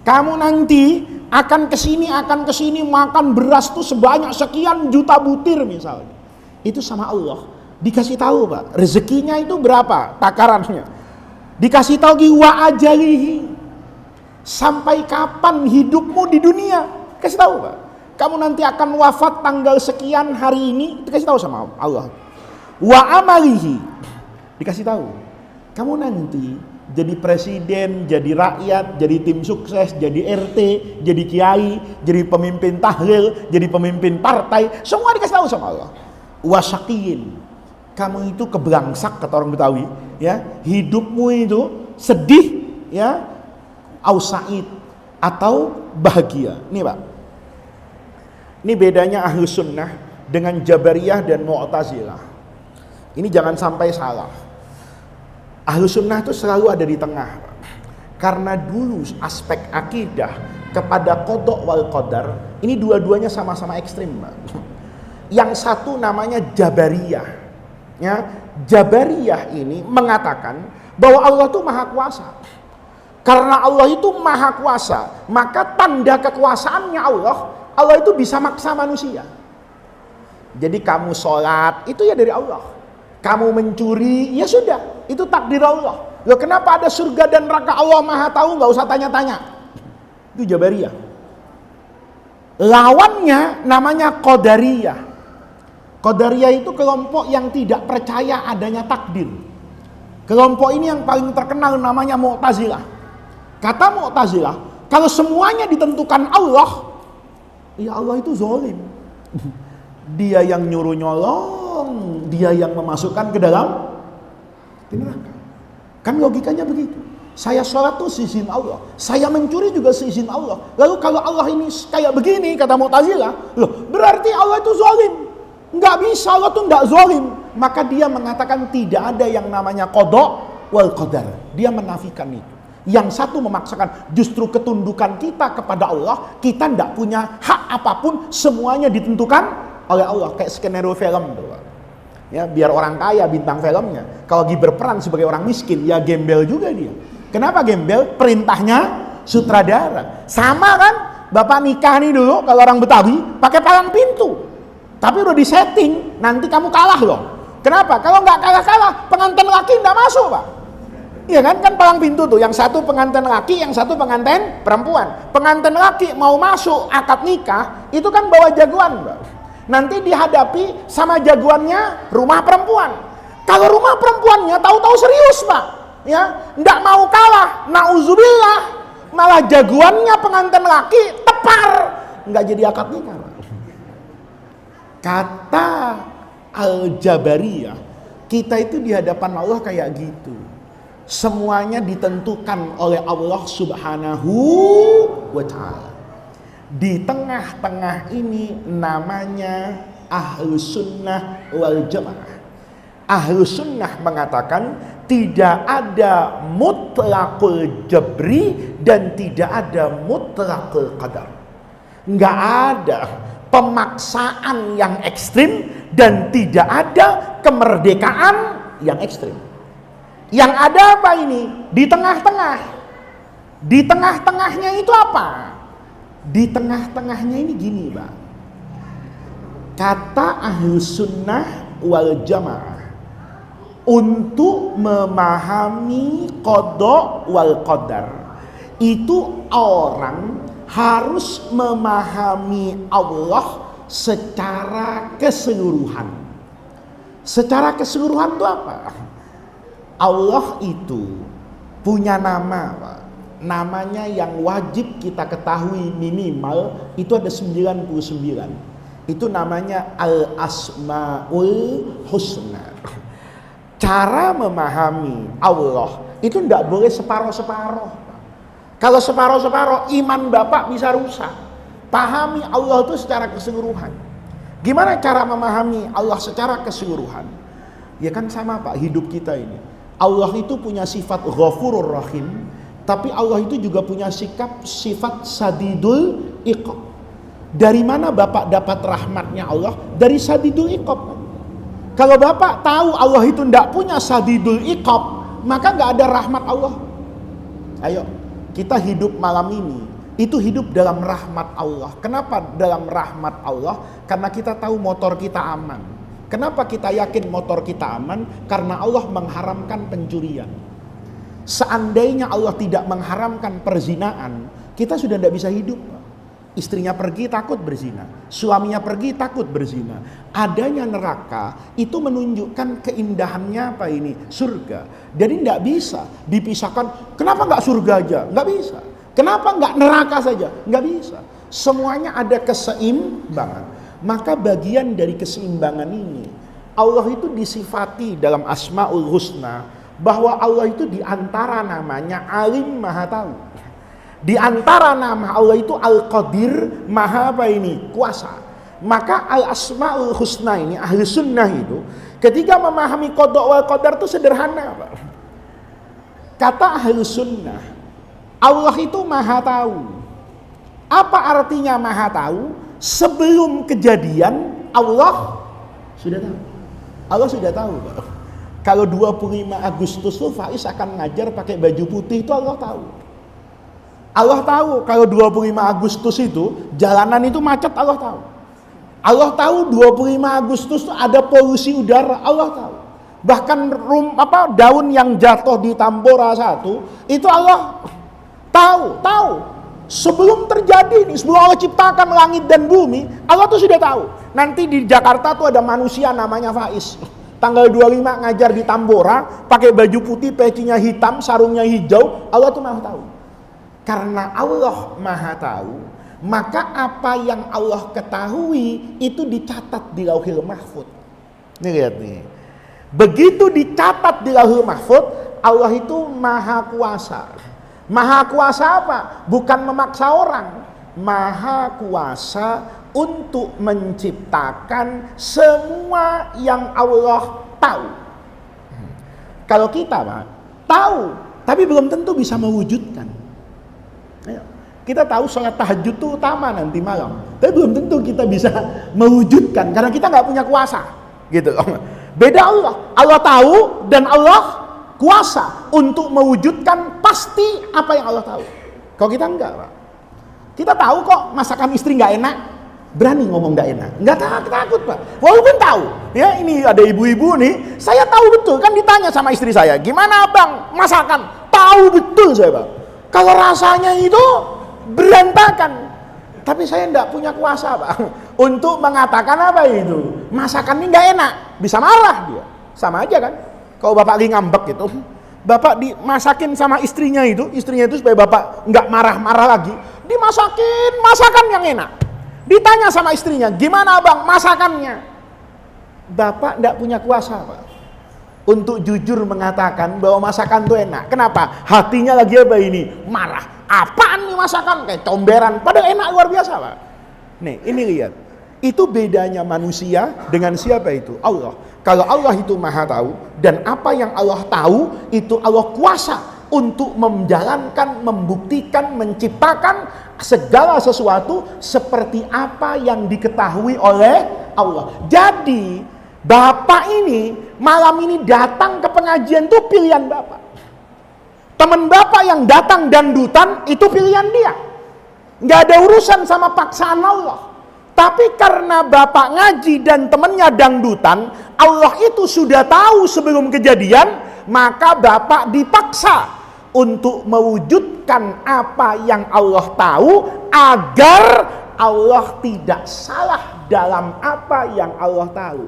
Kamu nanti akan kesini makan beras tuh sebanyak sekian juta butir misalnya. Itu sama Allah dikasih tahu, Pak. Rezekinya itu berapa takarannya. Dikasih tahu wa ajalihi. Sampai kapan hidupmu di dunia. Kasih tahu, Pak. Kamu nanti akan wafat tanggal sekian hari ini. Itu kasih tahu sama Allah. wa amalihi. Dikasih tahu, kamu nanti jadi presiden, jadi rakyat, jadi tim sukses, jadi RT, jadi kiai, jadi pemimpin tahlil, jadi pemimpin partai, semua dikasih tahu sama Allah. Wasakiyin, kamu itu keblangsak kata orang Betawi, ya, hidupmu itu sedih, ya, ausaid atau bahagia. Nih Pak, ini bedanya Ahlus Sunnah dengan Jabariyah dan Mu'tazilah. Ini jangan sampai salah. Ahlus Sunnah itu selalu ada di tengah. Karena dulu aspek akidah kepada qada wal qadar, ini dua-duanya sama-sama ekstrim, Pak. Yang satu namanya Jabariyah. Ya, Jabariyah ini mengatakan bahwa Allah itu maha kuasa. Karena Allah itu maha kuasa, maka tanda kekuasaannya Allah itu bisa maksa manusia. Jadi kamu sholat, itu ya dari Allah. Kamu mencuri, ya sudah, itu takdir Allah. Loh, kenapa ada surga dan neraka? Allah maha tahu, nggak usah tanya-tanya. Itu Jabariyah. Lawannya namanya Qadariyah. Qadariyah itu kelompok yang tidak percaya adanya takdir. Kelompok ini yang paling terkenal namanya Mu'tazilah. Kata Mu'tazilah, kalau semuanya ditentukan Allah, ya Allah itu zalim. Dia yang nyuruh nyolong, dia yang memasukkan ke dalam neraka. Kan logikanya begitu. Saya sholat tuh seizin Allah, saya mencuri juga seizin Allah. Lalu kalau Allah ini kayak begini, kata Mu'tazilah, loh berarti Allah itu zalim. Nggak bisa, Allah tuh nggak zalim. Maka dia mengatakan tidak ada yang namanya qada wal qadar. Dia menafikan itu. Yang satu memaksakan, justru ketundukan kita kepada Allah, kita tidak punya hak apapun, semuanya ditentukan oleh Allah. Kayak skenario film tuh. Ya, biar orang kaya bintang filmnya, kalau lagi berperan sebagai orang miskin, ya gembel juga dia. Kenapa gembel? Perintahnya sutradara. Sama kan? Bapak nikah nih dulu, kalau orang Betawi, pakai palang pintu. Tapi udah disetting, nanti kamu kalah loh. Kenapa? Kalau nggak kalah-kalah, pengantin laki nggak masuk, Pak. Iya kan? Kan palang pintu tuh, yang satu pengantin laki, yang satu pengantin perempuan. Pengantin laki mau masuk akad nikah, itu kan bawa jagoan, Pak. Nanti dihadapi sama jagoannya rumah perempuan. Kalau rumah perempuannya tahu-tahu serius, Pak. Ya, nggak mau kalah, nauzubillah. Malah jagoannya pengantin laki tepar, nggak jadi akad nikah, Pak. Kata Al-Jabariyah, kita itu di hadapan Allah kayak gitu. Semuanya ditentukan oleh Allah Subhanahu wa ta'ala. Di tengah-tengah ini namanya Ahlus Sunnah wal Jamaah. Ahlus Sunnah mengatakan tidak ada mutlaqul jabri dan tidak ada mutlaqul qadar. Nggak ada pemaksaan yang ekstrim dan tidak ada kemerdekaan yang ekstrim. Yang ada apa ini? Di tengah-tengah. Di tengah-tengahnya itu apa? Di tengah-tengahnya ini gini, Pak. Kata Ahlus Sunnah wal Jamaah, untuk memahami qada wal qadar, itu orang harus memahami Allah secara keseluruhan. Secara keseluruhan itu apa? Allah itu punya nama, Pak. Namanya yang wajib kita ketahui minimal itu ada 99. Itu namanya Al-Asmaul Husna. Cara memahami Allah itu tidak boleh separoh-separoh. Kalau separoh-separoh, iman Bapak bisa rusak. Pahami Allah itu secara keseluruhan. Gimana cara memahami Allah secara keseluruhan? Ya kan sama, Pak, hidup kita ini. Allah itu punya sifat Ghafurur Rahim, tapi Allah itu juga punya sifat Sadidul Iqab. Dari mana Bapak dapat rahmatnya Allah? Dari Sadidul Iqab. Kalau Bapak tahu Allah itu tidak punya Sadidul Iqab, maka nggak ada rahmat Allah. Ayo, kita hidup malam ini, itu hidup dalam rahmat Allah. Kenapa dalam rahmat Allah? Karena kita tahu motor kita aman. Kenapa kita yakin motor kita aman? Karena Allah mengharamkan pencurian. Seandainya Allah tidak mengharamkan perzinaan, kita sudah tidak bisa hidup. Istrinya pergi takut berzina, suaminya pergi takut berzina. Adanya neraka itu menunjukkan keindahannya apa ini? Surga. Jadi tidak bisa dipisahkan. Kenapa nggak surga aja? Nggak bisa. Kenapa nggak neraka saja? Nggak bisa. Semuanya ada keseimbangan. Maka bagian dari keseimbangan ini, Allah itu disifati dalam Asmaul Husna bahwa Allah itu diantara namanya Alim, Maha Tahu. Di antara nama Allah itu Al-Qadir, Maha apa ini? Kuasa. Maka Al-Asma'ul Husna ini, ahli sunnah itu, ketika memahami qada wal qadar itu sederhana, Pak. Kata ahli sunnah, Allah itu Maha Tahu. Apa artinya Maha Tahu? Sebelum kejadian, Allah sudah tahu. Allah sudah tahu, Pak. Kalau 25 Agustus itu Faiz akan ngajar pakai baju putih, itu Allah tahu. Allah tahu kalau 25 Agustus itu jalanan itu macet, Allah tahu. Allah tahu 25 Agustus itu ada polusi udara, Allah tahu. Bahkan daun yang jatuh di Tambora 1 itu Allah tahu. Sebelum terjadi ini, sebelum Allah ciptakan langit dan bumi, Allah tuh sudah tahu. Nanti di Jakarta tuh ada manusia namanya Faiz. Tanggal 25 ngajar di Tambora, pakai baju putih, pecinya hitam, sarungnya hijau, Allah tuh Maha tahu. Karena Allah Maha Tahu, maka apa yang Allah ketahui itu dicatat di Lauhil Mahfuz. Nih lihat nih. Begitu dicatat di Lauhil Mahfuz, Allah itu Maha Kuasa. Maha Kuasa apa? Bukan memaksa orang. Maha Kuasa untuk menciptakan semua yang Allah tahu. Kalau kita, Pak, tahu, tapi belum tentu bisa mewujudkan. Kita tahu sholat tahajud itu utama nanti malam, tapi belum tentu kita bisa mewujudkan karena kita nggak punya kuasa, gitu. Beda Allah. Allah tahu dan Allah kuasa untuk mewujudkan pasti apa yang Allah tahu. Kalau kita enggak, Pak. Kita tahu kok masakan istri nggak enak, berani ngomong nggak enak, nggak takut, Pak. Walaupun tahu, ya ini ada ibu-ibu nih, saya tahu betul kan ditanya sama istri saya, gimana Bang masakan? Tahu betul saya, Pak. Kalau rasanya itu berantakan, tapi saya tidak punya kuasa, Pak, untuk mengatakan apa itu masakan ini nggak enak. Bisa marah dia, sama aja kan. Kalau bapak lagi ngambek gitu, bapak dimasakin sama istrinya itu supaya bapak nggak marah-marah lagi, dimasakin masakan yang enak. Ditanya sama istrinya, gimana Bang masakannya? Bapak tidak punya kuasa, Pak, untuk jujur mengatakan bahwa masakan itu enak. Kenapa? Hatinya lagi apa ini? Marah. Apaan nih masakan? Kayak comberan. Padahal enak luar biasa, Pak. Nih, ini lihat. Itu bedanya manusia dengan siapa itu? Allah. Kalau Allah itu Maha Tahu, dan apa yang Allah tahu, itu Allah kuasa untuk menjalankan, membuktikan, menciptakan segala sesuatu seperti apa yang diketahui oleh Allah. Jadi, Bapak ini malam ini datang ke pengajian itu pilihan Bapak. Teman Bapak yang datang dangdutan itu pilihan dia. Nggak ada urusan sama paksaan Allah. Tapi karena Bapak ngaji dan temannya dangdutan, Allah itu sudah tahu sebelum kejadian, maka Bapak dipaksa untuk mewujudkan apa yang Allah tahu agar Allah tidak salah dalam apa yang Allah tahu.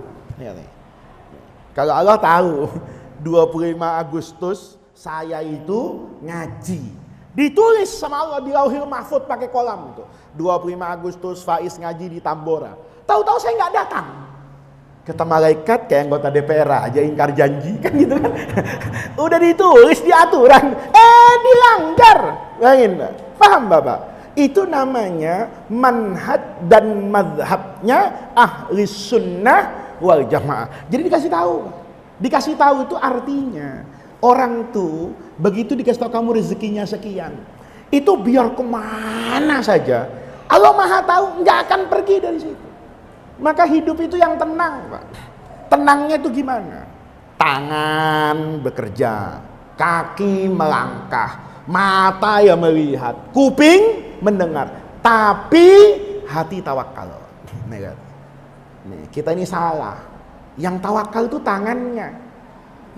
Kalau Allah tahu 25 Agustus saya itu ngaji, ditulis sama Allah di Lauhil Mahfuz pakai kolam itu. 25 Agustus Faiz ngaji di Tambora. Tahu-tahu saya nggak datang. Kata malaikat kayak anggota DPR aja ingkar janji kan gitu kan. Udah ditulis di aturan, dilanggar. Paham Bapak? Itu namanya manhaj dan madhabnya ahli sunnah wal jamaah. Jadi dikasih tahu. Dikasih tahu itu artinya orang tuh begitu dikasih tahu kamu rezekinya sekian, itu biar kemana saja Allah Maha Tahu, nggak akan pergi dari situ. Maka hidup itu yang tenang, Pak. Tenangnya itu gimana? Tangan bekerja, kaki melangkah, mata yang melihat, kuping mendengar, tapi hati tawakal. Nih, kita ini salah. Yang tawakal itu tangannya.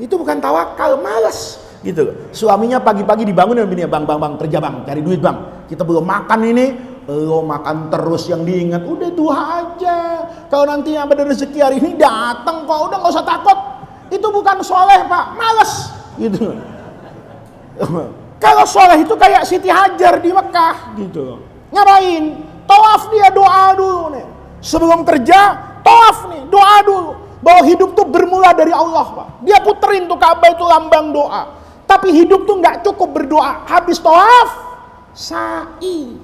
Itu bukan tawakal, malas gitu. Suaminya pagi-pagi dibangun dan bini, bang, kerja bang, cari duit bang. Kita belum makan ini, lo makan terus yang diingat, udah duha aja. Kalau nanti yang ada rezeki hari ini datang kok, udah nggak usah takut. Itu bukan soleh Pak, males gitu. Kalau soleh itu kayak Siti Hajar di Mekah gitu. Ngapain? Tawaf dia, doa dulu nih. Sebelum kerja, tawaf nih, doa dulu. Bahwa hidup tuh bermula dari Allah Pak. Dia puterin tuh Ka'bah itu lambang doa. Tapi hidup tuh nggak cukup berdoa. Habis tawaf, sa'i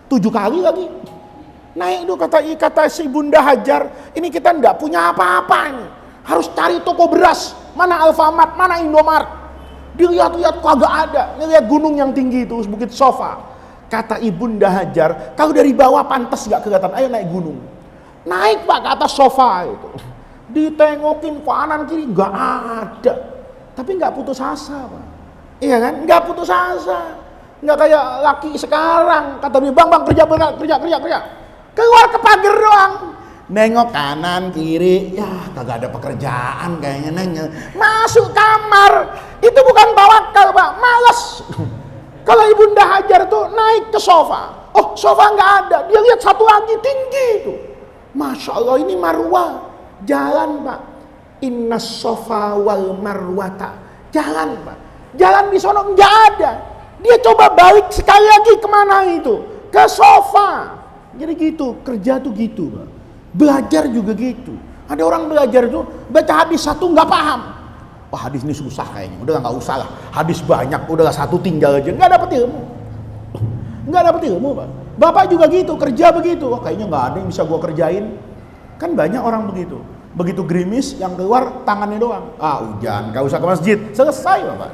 7 kali lagi. Naik tuh kata si Bunda Hajar, ini kita nggak punya apa-apa nih. Harus cari toko beras, mana Alfamart, mana Indomaret. Dilihat-lihat kagak ada. Ngelihat gunung yang tinggi itu, Bukit Sofa. Kata Ibunda Hajar, kalau dari bawah pantas gak kelihatan, ayo naik gunung. Naik Pak ke atas sofa itu. Ditengokin kanan kiri, gak ada. Tapi gak putus asa Pak. Iya kan? Gak putus asa. Gak kayak laki sekarang. Kata dia, bang kerja. Keluar ke pagar doang. Nengok kanan kiri, ya kagak ada pekerjaan kayaknya nengok. Masuk kamar, itu bukan tawakal Pak, malas. Kalau Ibunda Hajar tuh naik ke sofa, oh sofa nggak ada, dia lihat satu lagi tinggi itu. Masya Allah, ini marwah, jalan Pak. Inna sofa wal marwata, jalan Pak. Jalan di sono nggak ada. Dia coba balik sekali lagi kemana itu? Ke sofa. Jadi gitu, kerja tuh gitu Pak. Belajar juga gitu. Ada orang belajar tuh baca hadis satu nggak paham. Wah hadis ini susah kayaknya. Udah nggak usah lah. Hadis banyak, udah satu tinggal aja. Nggak dapet ilmu. Nggak dapet ilmu Pak. Bapak juga gitu, kerja begitu. Wah kayaknya nggak ada yang bisa gua kerjain. Kan banyak orang begitu. Begitu gerimis yang keluar tangannya doang. Ah hujan, nggak usah ke masjid. Selesai Bapak.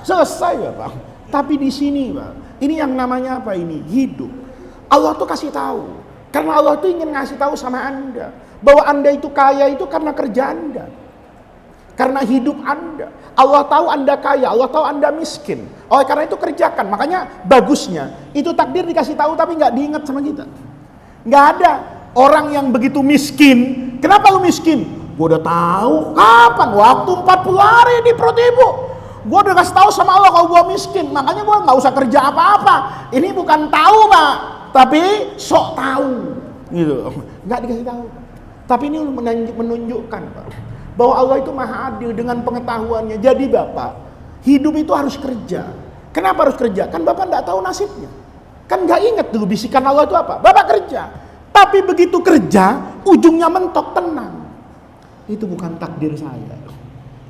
Selesai Bapak. Tapi di sini Pak, ini yang namanya apa ini? Hidup. Allah tuh kasih tahu. Karena Allah tuh ingin ngasih tahu sama Anda bahwa Anda itu kaya itu karena kerja Anda. Karena hidup Anda. Allah tahu Anda kaya, Allah tahu Anda miskin. Oleh karena itu kerjakan. Makanya bagusnya itu takdir dikasih tahu tapi nggak diingat sama kita. Nggak ada orang yang begitu miskin. Kenapa lu miskin? Gue udah tahu kapan waktu 40 hari di perut ibu. Gue udah kasih tahu sama Allah kalau gue miskin. Makanya gue nggak usah kerja apa-apa. Ini bukan tahu Pak, tapi sok tahu gitu, nggak dikasih tahu. Tapi ini menunjukkan Pak, bahwa Allah itu maha adil dengan pengetahuannya. Jadi Bapak, hidup itu harus kerja. Kenapa harus kerja? Kan Bapak nggak tahu nasibnya. Kan nggak inget dulu bisikan Allah itu apa. Bapak kerja, tapi begitu kerja, ujungnya mentok, tenang. Itu bukan takdir saya.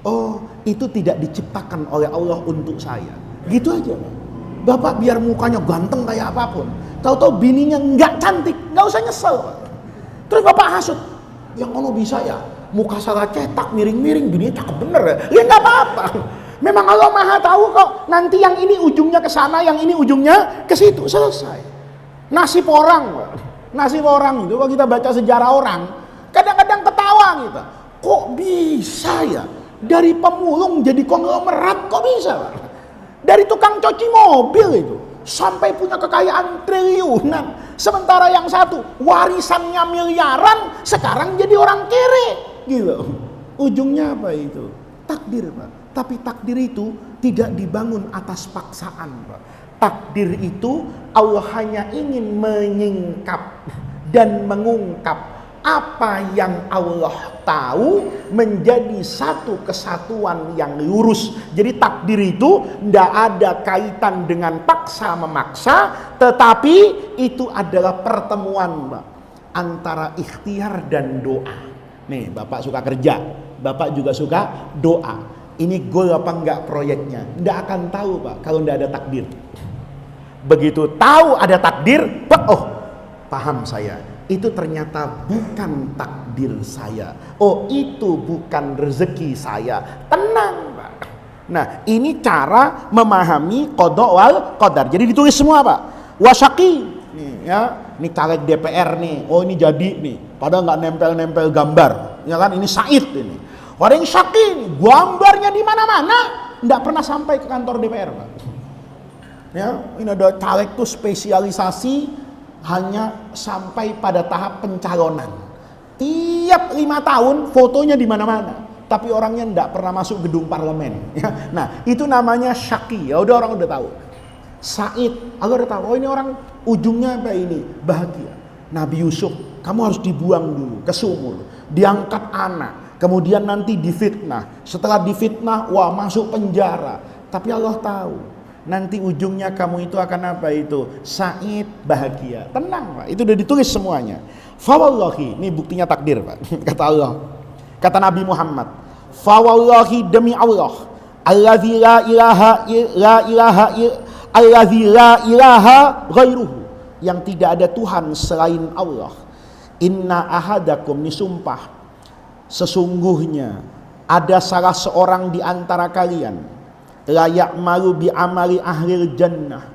Oh, itu tidak diciptakan oleh Allah untuk saya. Gitu aja Pak. Bapak biar mukanya ganteng kayak apapun, tahu-tahu bininya nggak cantik, nggak usah nyesel Pak. Terus Bapak hasut, yang kalau bisa ya muka salah cetak miring-miring, bininya cakep bener ya, ya nggak apa-apa. Memang Allah maha tahu kok, nanti yang ini ujungnya ke sana, yang ini ujungnya ke situ, selesai. Nasib orang Pak. Nasib orang itu kalau kita baca sejarah orang, kadang-kadang ketawa kita, kok bisa ya dari pemulung jadi konglomerat, kok bisa Pak? Dari tukang cuci mobil itu sampai punya kekayaan triliunan. Sementara yang satu warisannya miliaran, sekarang jadi orang kere gitu. Ujungnya apa itu? Takdir Pak. Tapi takdir itu tidak dibangun atas paksaan Pak. Takdir itu Allah hanya ingin menyingkap dan mengungkap apa yang Allah tahu menjadi satu kesatuan yang lurus. Jadi takdir itu tidak ada kaitan dengan paksa memaksa, tetapi itu adalah pertemuan Mbak, antara ikhtiar dan doa. Nih Bapak suka kerja, Bapak juga suka doa. Ini goal apa enggak proyeknya? Tidak akan tahu Pak kalau tidak ada takdir. Begitu tahu ada takdir, oh paham saya. Itu ternyata bukan takdir saya. Oh itu bukan rezeki saya. Tenang Pak. Nah ini cara memahami qada wal qadar. Jadi ditulis semua Pak. Wasyaki nih ya, ini caleg DPR nih. Oh ini jadi nih. Padahal nggak nempel-nempel gambar. Ya kan ini Said ini. Ada yang syaki nih, gambarnya di mana-mana. Nggak pernah sampai ke kantor DPR Pak. Ya, ini ada caleg tuh spesialisasi hanya sampai pada tahap pencalonan. Tiap 5 tahun fotonya di mana-mana, tapi orangnya tidak pernah masuk gedung parlemen. Ya. Nah itu namanya syaki. Ya udah orang udah tahu. Said, Allah udah tahu, oh ini orang ujungnya apa ini? Bahagia. Nabi Yusuf, kamu harus dibuang dulu ke sumur, diangkat anak, kemudian nanti difitnah. Setelah difitnah, wah masuk penjara. Tapi Allah tahu, nanti ujungnya kamu itu akan apa itu? Said, bahagia. Tenang Pak, itu udah ditulis semuanya. Fawallahi, ini buktinya takdir Pak. Kata Allah, kata Nabi Muhammad, fawallahi demi Allah, alladzi la ilaha ghairuhu, yang tidak ada Tuhan selain Allah. Inna ahadakum, ini sumpah, sesungguhnya ada salah seorang di antara kalian, la ya'malu bi amali ahlil jannah,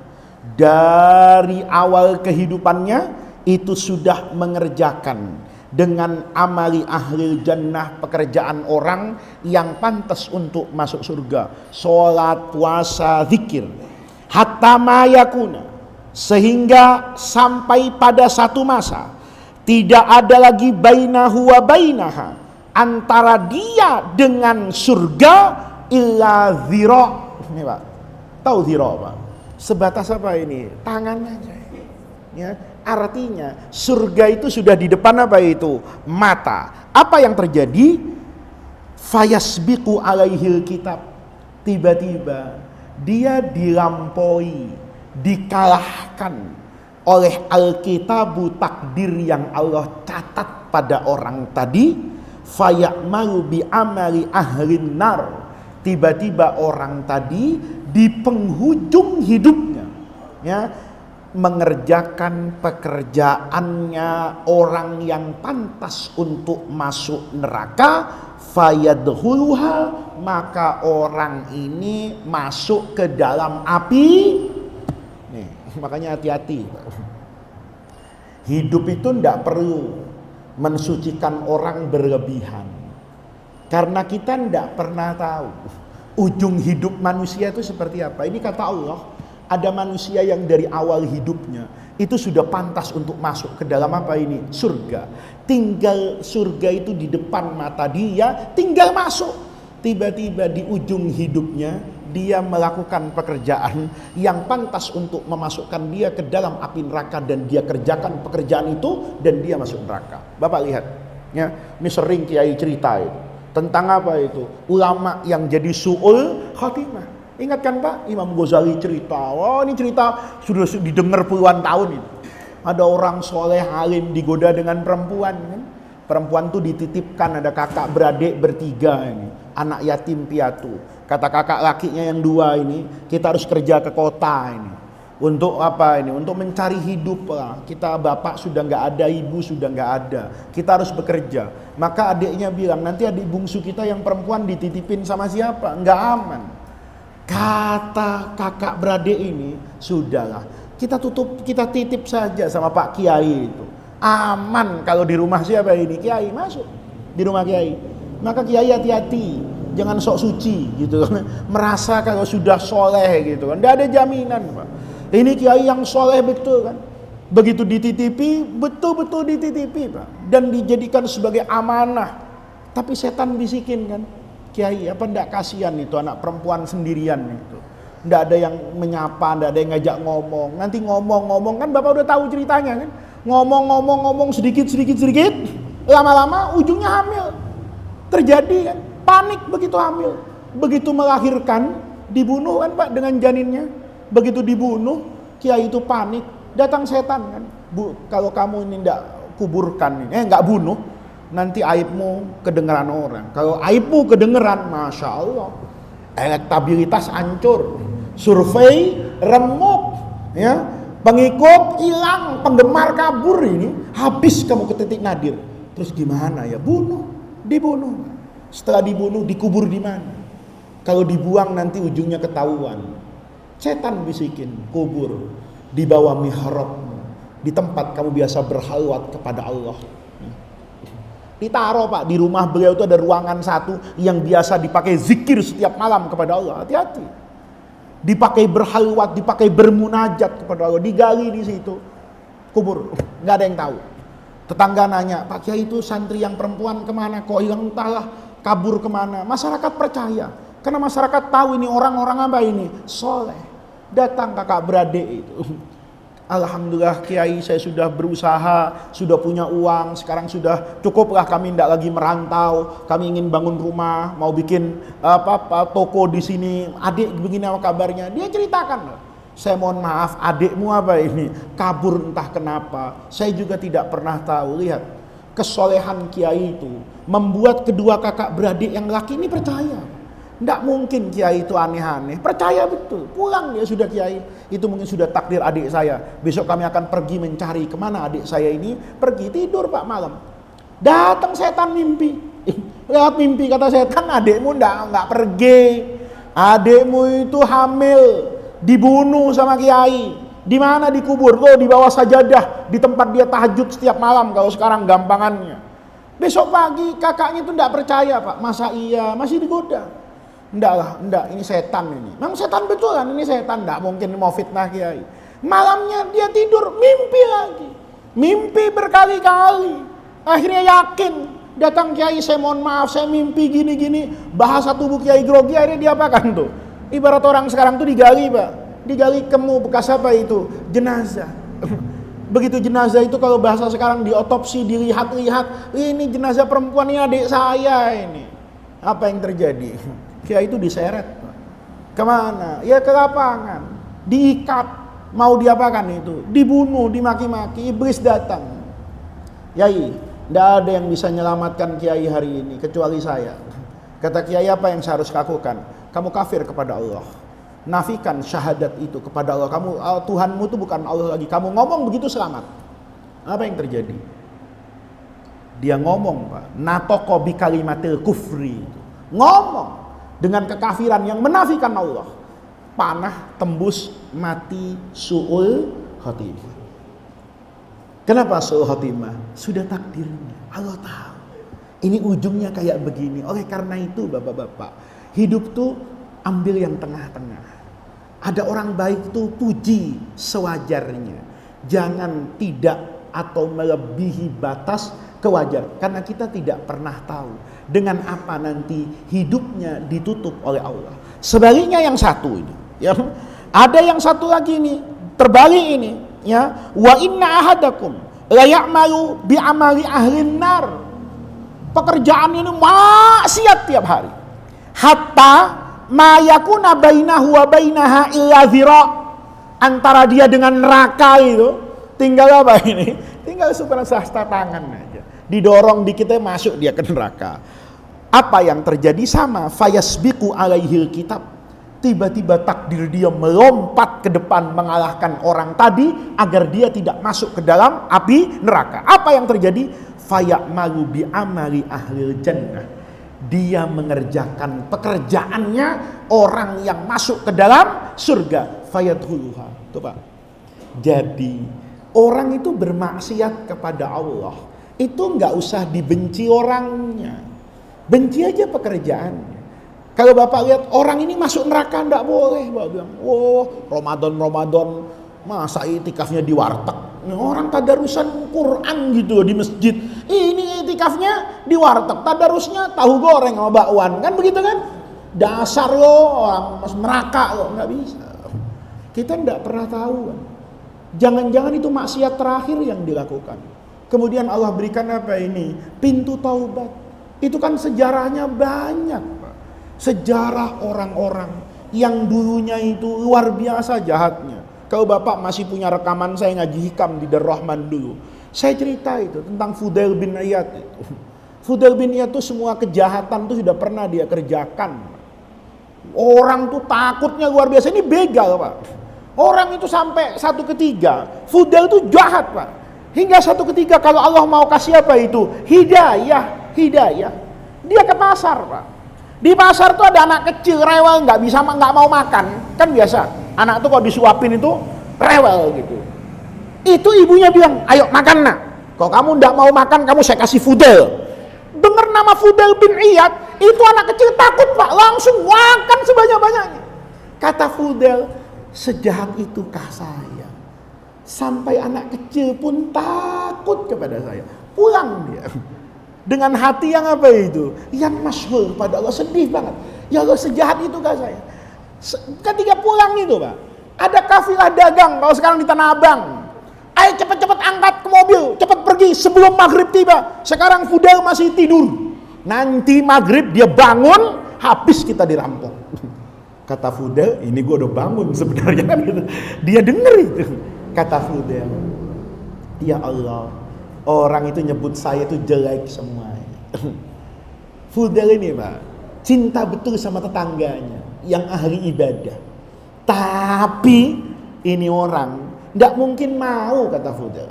dari awal kehidupannya itu sudah mengerjakan dengan amali ahlil jannah, pekerjaan orang yang pantas untuk masuk surga, sholat, puasa, zikir, hatta mayakuna, sehingga sampai pada satu masa tidak ada lagi bainahu wa bainaha, antara dia dengan surga, illa zira. Ini Pak, tahu zira Pak? Sebatas apa ini? Tangan aja ya. Artinya surga itu sudah di depan apa itu? Mata. Apa yang terjadi? Fayasbiqu alaihil kitab, tiba-tiba dia dilampaui, dikalahkan oleh Alkitabu, takdir yang Allah catat pada orang tadi. Fayamalu bi amali ahlin nar, tiba-tiba orang tadi di penghujung hidupnya ya, mengerjakan pekerjaannya orang yang pantas untuk masuk neraka. Fayadkhuluha, maka orang ini masuk ke dalam api. Nih, makanya hati-hati. Hidup itu tidak perlu mensucikan orang berlebihan, karena kita tidak pernah tahu ujung hidup manusia itu seperti apa. Ini kata Allah, ada manusia yang dari awal hidupnya itu sudah pantas untuk masuk ke dalam apa ini? Surga. Tinggal surga itu di depan mata dia, tinggal masuk. Tiba-tiba di ujung hidupnya dia melakukan pekerjaan yang pantas untuk memasukkan dia ke dalam api neraka, dan dia kerjakan pekerjaan itu dan dia masuk neraka. Bapak lihat ya, ini sering kiai cerita itu tentang apa itu? Ulama yang jadi su'ul khatimah. Ingat kan Pak, Imam Ghazali cerita, oh ini cerita sudah didengar puluhan tahun itu. Ada orang soleh alim digoda dengan perempuan kan? Perempuan tuh dititipkan, ada kakak beradik bertiga ini, anak yatim piatu. Kata kakak lakinya yang dua ini, kita harus kerja ke kota ini. Untuk apa ini? Untuk mencari hidup lah. Kita bapak sudah nggak ada, ibu sudah nggak ada. Kita harus bekerja. Maka adiknya bilang, nanti adik bungsu kita yang perempuan dititipin sama siapa? Nggak aman. Kata kakak beradik ini, sudahlah, kita tutup, kita titip saja sama Pak Kiai itu. Aman kalau di rumah siapa ini? Kiai masuk di rumah Kiai. Maka Kiai hati-hati, jangan sok suci gitu kan. Merasa kalau sudah soleh gitu kan. Tidak ada jaminan Pak. Ini Kiai yang soleh betul kan. Begitu dititipi, betul-betul dititipi Pak. Dan dijadikan sebagai amanah. Tapi setan bisikin kan, Kiai apa ndak kasihan itu anak perempuan sendirian itu. Ndak ada yang menyapa, ndak ada yang ngajak ngomong. Nanti ngomong-ngomong kan Bapak udah tahu ceritanya kan. Ngomong sedikit, lama-lama ujungnya hamil. Terjadi kan, panik begitu hamil. Begitu melahirkan, dibunuh kan Pak dengan janinnya. Begitu dibunuh, Kiai itu panik, datang setan kan. Bu, kalau kamu ini ndak kuburkan ini, nggak bunuh, nanti aibmu kedengeran orang. Kalau aibmu kedengeran, Masya Allah, elektabilitas hancur, survei remuk, ya, pengikut hilang, penggemar kabur, ini habis kamu ke titik nadir. Terus gimana ya? Dibunuh. Setelah dibunuh, dikubur di mana? Kalau dibuang nanti ujungnya ketahuan. Setan bisikin, kubur di bawah mihrab, di tempat kamu biasa berhalwat kepada Allah. Ditaruh Pak, di rumah beliau itu ada ruangan satu yang biasa dipakai zikir setiap malam kepada Allah. Hati-hati. Dipakai berhalwat, dipakai bermunajat kepada Allah, digali di situ. Kubur, nggak ada yang tahu. Tetangga nanya, Pak Kiai itu santri yang perempuan kemana? Kok hilang, entahlah, kabur kemana? Masyarakat percaya, karena masyarakat tahu ini orang-orang apa ini? Soleh. Datang kakak beradik itu. Alhamdulillah Kiai, saya sudah berusaha, sudah punya uang, sekarang sudah cukuplah, kami tidak lagi merantau, kami ingin bangun rumah, mau bikin toko di sini. Adik begini apa kabarnya? Dia ceritakan, saya mohon maaf, adikmu apa ini? Kabur entah kenapa. Saya juga tidak pernah tahu. Lihat, kesolehan Kiai itu membuat kedua kakak beradik yang laki ini percaya. Tidak mungkin Kiai itu aneh-aneh, percaya betul. Pulang dia sudah Kiai, itu mungkin sudah takdir adik saya. Besok kami akan pergi mencari kemana adik saya ini. Pergi tidur Pak malam. Datang setan mimpi. Lewat mimpi kata setan, adikmu nggak pergi. Adikmu itu hamil, dibunuh sama Kiai. Di mana dikubur? Tuh di bawah sajadah, di tempat dia tahajud setiap malam kalau sekarang gampangannya. Besok pagi kakaknya itu tidak percaya Pak. Masa iya, masih digoda. Enggak, ini setan ini. Memang setan betulan, ini setan, enggak mungkin mau fitnah Kiai. Malamnya dia tidur, mimpi lagi. Mimpi berkali-kali. Akhirnya yakin, datang Kiai, saya mohon maaf, saya mimpi gini-gini. Bahasa tubuh Kiai grogi, akhirnya diapakan tuh? Ibarat orang sekarang tuh digali Pak. Digali kemu, bekas apa itu? Jenazah. Begitu jenazah itu kalau bahasa sekarang diotopsi, dilihat-lihat. Ini jenazah perempuan, ini adik saya ini. Apa yang terjadi? Kiai itu diseret. Kemana? Ya ke lapangan. Diikat. Mau diapakan itu? Dibunuh, dimaki-maki. Iblis datang. Kiai, tidak ada yang bisa menyelamatkan Kiai hari ini kecuali saya. Kata Kiai, apa yang saya harus lakukan? Kamu kafir kepada Allah. Nafikan syahadat itu kepada Allah. Tuhanmu itu bukan Allah lagi. Kamu ngomong begitu selamat. Apa yang terjadi? Dia ngomong Pak. Natoko bi kalimatil kufri. Ngomong dengan kekafiran yang menafikan Allah. Panah tembus mati su'ul khotimah. Kenapa su'ul khotimah? Sudah takdirnya. Allah tahu. Ini ujungnya kayak begini. Oleh karena itu bapak-bapak, hidup tuh ambil yang tengah-tengah. Ada orang baik tuh puji sewajarnya. Jangan tidak atau melebihi batas kewajar. Karena kita tidak pernah tahu dengan apa nanti hidupnya ditutup oleh Allah. Sebaliknya yang satu ini, ya. Ada yang satu lagi ini, terbalik ini, ya. Wa inna ahadakum la ya'malu bi amali ahlin nar. Pekerjaan ini maksiat tiap hari. Hatta ma yakuna bainahu wa bainaha illa dhira. Antara dia dengan neraka itu tinggal apa ini? Tinggal supersasta tangan aja. Didorong dikitnya masuk dia ke neraka. Apa yang terjadi sama? Fayasbiqu alaihil kitab. Tiba-tiba takdir dia melompat ke depan mengalahkan orang tadi agar dia tidak masuk ke dalam api neraka. Apa yang terjadi? Fayamalu bi amali ahlil jannah. Dia mengerjakan pekerjaannya orang yang masuk ke dalam surga. Fayadkhuluha. Tuh Pak. Jadi orang itu bermaksiat kepada Allah, itu nggak usah dibenci orangnya. Benci aja pekerjaannya. Kalau Bapak lihat orang ini masuk neraka enggak boleh, Bapak bilang, "Oh, Ramadan masa itikafnya di warteg." Orang tadarusan Quran gitu di masjid. Ini itikafnya di warteg, tadarusnya tahu goreng sama bakwan. Kan begitu kan? Dasar lo orang masuk neraka lo, enggak bisa. Kita enggak pernah tahu kan. Jangan-jangan itu maksiat terakhir yang dilakukan. Kemudian Allah berikan apa ini? Pintu taubat. Itu kan sejarahnya banyak Pak. Sejarah orang-orang yang dulunya itu luar biasa jahatnya. Kalau Bapak masih punya rekaman saya ngaji hikam di Darul Rahman dulu, saya cerita itu tentang Fudail bin Iyad itu. Fudail bin Iyad itu semua kejahatan itu sudah pernah dia kerjakan. Orang tuh takutnya luar biasa. Ini begal Pak. Orang itu sampai satu ketiga Fudail itu jahat Pak. Hingga satu ketiga kalau Allah mau kasih apa itu? Hidayah. Dia ke pasar Pak. Di pasar tuh ada anak kecil rewel, nggak mau makan. Kan biasa anak tuh kalau disuapin itu rewel gitu. Itu ibunya bilang, ayo makan nak. Kalau kamu nggak mau makan, kamu saya kasih Fudail. Dengar nama Fudail bin Iyad, itu anak kecil takut Pak, langsung makan sebanyak-banyaknya. Kata Fudail, sejahat itukah saya? Sampai anak kecil pun takut kepada saya. Pulang dia. Dengan hati yang apa itu? Yang masyhur pada Allah, sedih banget. Ya Allah, sejahat itukah saya? Ketika pulang itu Pak, Ada kafilah dagang kalau sekarang di Tanah Abang. Ayo cepat-cepat angkat ke mobil, cepat pergi sebelum maghrib tiba. Sekarang Fudel masih tidur. Nanti maghrib dia bangun, habis kita dirampok. Kata Fudel, ini gue udah bangun sebenarnya kan gitu. Dia denger itu. Kata Fudel, ya Allah, orang itu nyebut saya itu jelek semua. Fudel ini Pak, cinta betul sama tetangganya yang ahli ibadah. Tapi ini orang nggak mungkin mau, kata Fudel.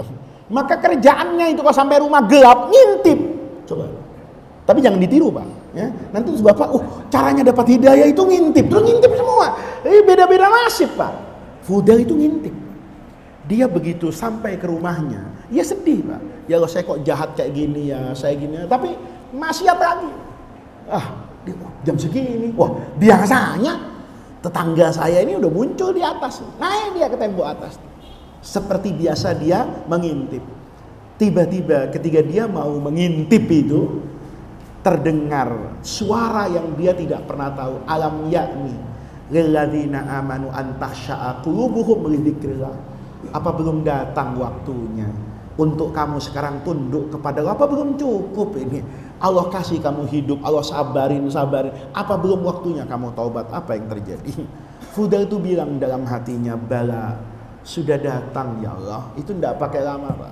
Maka kerjaannya itu kalau sampai rumah gelap ngintip. Coba. Tapi jangan ditiru Pak. Ya, nanti terus Bapak, caranya dapat hidayah itu ngintip. Terus ngintip semua. Beda-beda nasib Pak. Fudel itu ngintip. Dia begitu sampai ke rumahnya, ya sedih Pak. Ya Allah, saya kok jahat kayak gini ya, saya gini. Tapi maksiat lagi. Jam segini. Wah, biasanya tetangga saya ini udah muncul di atas. Naik dia ke tembok atas. Seperti biasa dia mengintip. Tiba-tiba ketika dia mau mengintip itu, terdengar suara yang dia tidak pernah tahu. Alam yakni lilladzina amanu an takhsha'a qulubuhum li dzikrillah. Apa belum datang waktunya untuk kamu sekarang tunduk kepada Allah? Apa belum cukup ini? Allah kasih kamu hidup, Allah sabarin. Apa belum waktunya kamu taubat? Apa yang terjadi? Fudel itu bilang dalam hatinya, bala, sudah datang ya Allah. Itu tidak pakai lama Pak.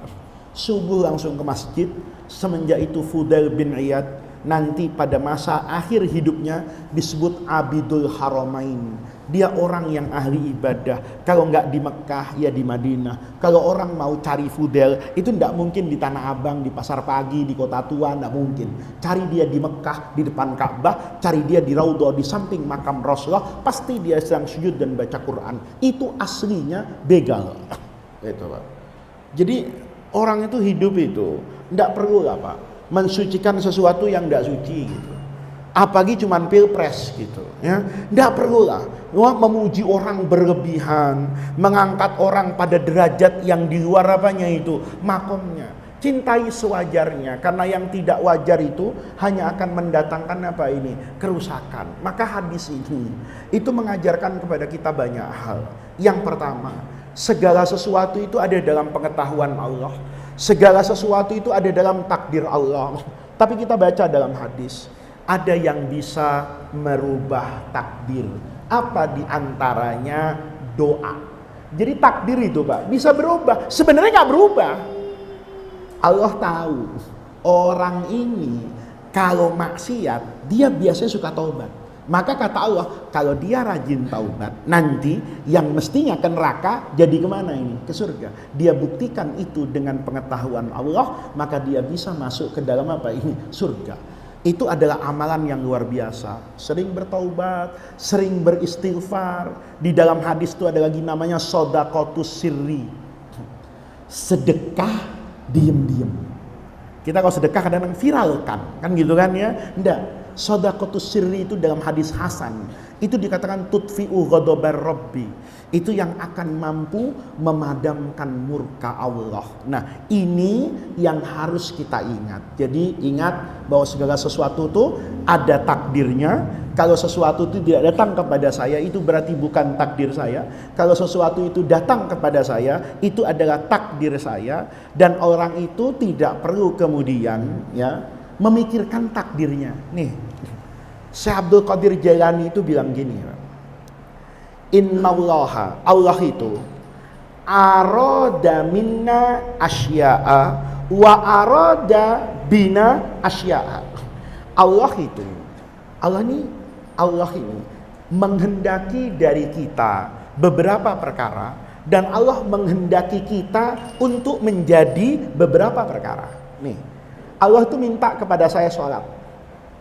Subuh langsung ke masjid. Semenjak itu Fudel bin Iyad nanti pada masa akhir hidupnya disebut Abidul Haramain. Dia orang yang ahli ibadah. Kalau nggak di Mekah ya di Madinah. Kalau orang mau cari Fudel itu nggak mungkin di Tanah Abang, di Pasar Pagi, di Kota Tua, nggak mungkin. Cari dia di Mekah, di depan Ka'bah, cari dia di Raudhah, di samping makam Rasulullah, pasti dia sedang sujud dan baca Quran. Itu aslinya begal. Itu Pak. Jadi orang itu hidup itu nggak perlu lah Pak mensucikan sesuatu yang tidak suci gitu. Apalagi cuman pilpres gitu ya. Tidak perlu lah memuji orang berlebihan, mengangkat orang pada derajat yang di luar apanya itu makomnya. Cintai sewajarnya, karena yang tidak wajar itu hanya akan mendatangkan apa ini? Kerusakan. Maka hadis ini itu mengajarkan kepada kita banyak hal. Yang pertama, segala sesuatu itu ada dalam pengetahuan Allah. Segala sesuatu itu ada dalam takdir Allah. Tapi kita baca dalam hadis, ada yang bisa merubah takdir. Apa diantaranya? Doa. Jadi takdir itu Pak bisa berubah. Sebenarnya nggak berubah. Allah tahu orang ini kalau maksiat dia biasanya suka taubat. Maka kata Allah, kalau dia rajin taubat, nanti yang mestinya ke neraka jadi kemana ini? Ke surga. Dia buktikan itu dengan pengetahuan Allah, maka dia bisa masuk ke dalam apa ini? Surga. Itu adalah amalan yang luar biasa. Sering bertaubat, sering beristighfar. Di dalam hadis itu ada lagi namanya shadaqatus sirri. Sedekah diem-diem. Kita kalau sedekah kadang-kadang viralkan, kan gitu kan ya? Enggak. Shadaqatus sirri itu dalam hadis Hasan itu dikatakan tutfi'u ghadabar rabbi, itu yang akan mampu memadamkan murka Allah. Nah ini yang harus kita ingat. Jadi ingat bahwa segala sesuatu itu ada takdirnya. Kalau sesuatu itu tidak datang kepada saya, itu berarti bukan takdir saya. Kalau sesuatu itu datang kepada saya, itu adalah takdir saya. Dan orang itu tidak perlu kemudian ya memikirkan takdirnya. Nih, Syekh Abdul Qadir Jailani itu bilang gini, Innallaha, Allah itu arada minna asya'a wa arada bina asya'a. Allah ini menghendaki dari kita beberapa perkara, dan Allah menghendaki kita untuk menjadi beberapa perkara. Nih, Allah itu minta kepada saya sholat,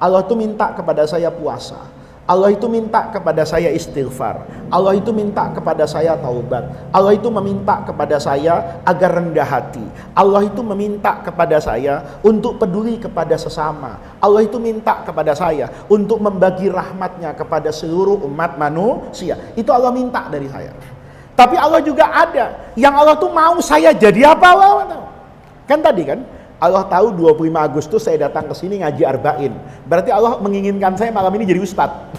Allah itu minta kepada saya puasa, Allah itu minta kepada saya istighfar, Allah itu minta kepada saya taubat, Allah itu meminta kepada saya agar rendah hati, Allah itu meminta kepada saya untuk peduli kepada sesama, Allah itu minta kepada saya untuk membagi rahmatnya kepada seluruh umat manusia. Itu Allah minta dari saya. Tapi Allah juga ada yang Allah tuh mau saya jadi apa Allah tahu. Kan tadi kan Allah tahu 25 Agustus saya datang ke sini ngaji arba'in. Berarti Allah menginginkan saya malam ini jadi ustadz.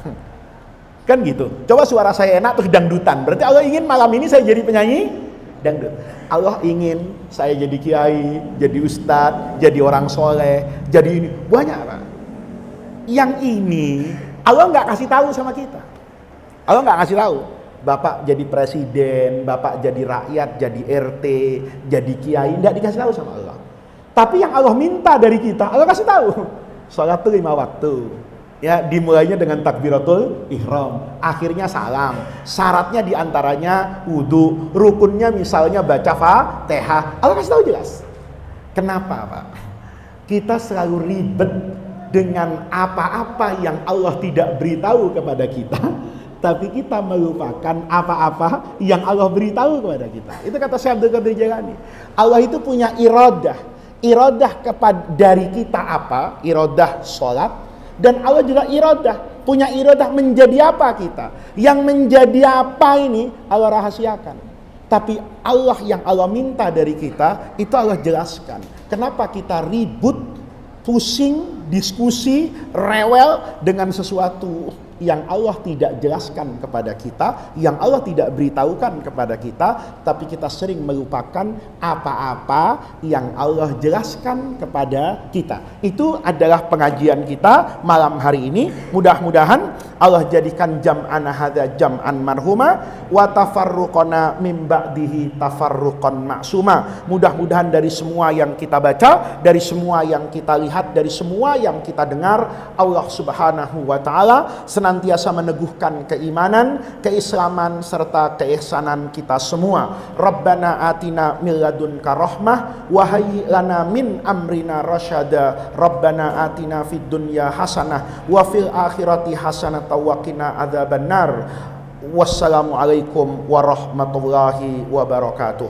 Kan gitu. Coba suara saya enak terus dangdutan. Berarti Allah ingin malam ini saya jadi penyanyi dangdut. Allah ingin saya jadi kiai, jadi ustadz, jadi orang soleh, jadi ini. Banyak Pak. Yang ini Allah nggak kasih tahu sama kita. Allah nggak kasih tahu. Bapak jadi presiden, bapak jadi rakyat, jadi RT, jadi kiai, nggak dikasih tahu sama Allah. Tapi yang Allah minta dari kita, Allah kasih tahu. Salat 5 waktu. Ya, dimulainya dengan takbiratul ihram, akhirnya salam. Syaratnya diantaranya wudu, rukunnya misalnya baca Fatihah. Allah kasih tahu jelas. Kenapa Pak? Kita selalu ribet dengan apa-apa yang Allah tidak beritahu kepada kita, tapi kita melupakan apa-apa yang Allah beritahu kepada kita. Itu kata Syekh Abdul Qadir Jailani. Allah itu punya iradah kepada dari kita apa? Iradah sholat. Dan Allah juga punya iradah menjadi apa kita. Yang menjadi apa ini Allah rahasiakan. Tapi Allah yang Allah minta dari kita, itu Allah jelaskan. Kenapa kita ribut, pusing, diskusi, rewel dengan sesuatu yang Allah tidak jelaskan kepada kita, yang Allah tidak beritahukan kepada kita, tapi kita sering melupakan apa-apa yang Allah jelaskan kepada kita. Itu adalah pengajian kita malam hari ini. Mudah-mudahan Allah jadikan jam'ana hadza jam'an marhuma wa tafarruqana mim ba'dihi tafarruqan ma'suma. Mudah-mudahan dari semua yang kita baca, dari semua yang kita lihat, dari semua yang kita dengar, Allah Subhanahu wa taala senantiasa meneguhkan keimanan, keislaman serta keihsanan kita semua. Rabbana atina min ladunka rahmah wa hayyi lana min amrina rasyada. Rabbana atina fid dunya hasanah wa fil akhirati hasanah wa qina adzabannar. Wassalamualaikum warahmatullahi wabarakatuh.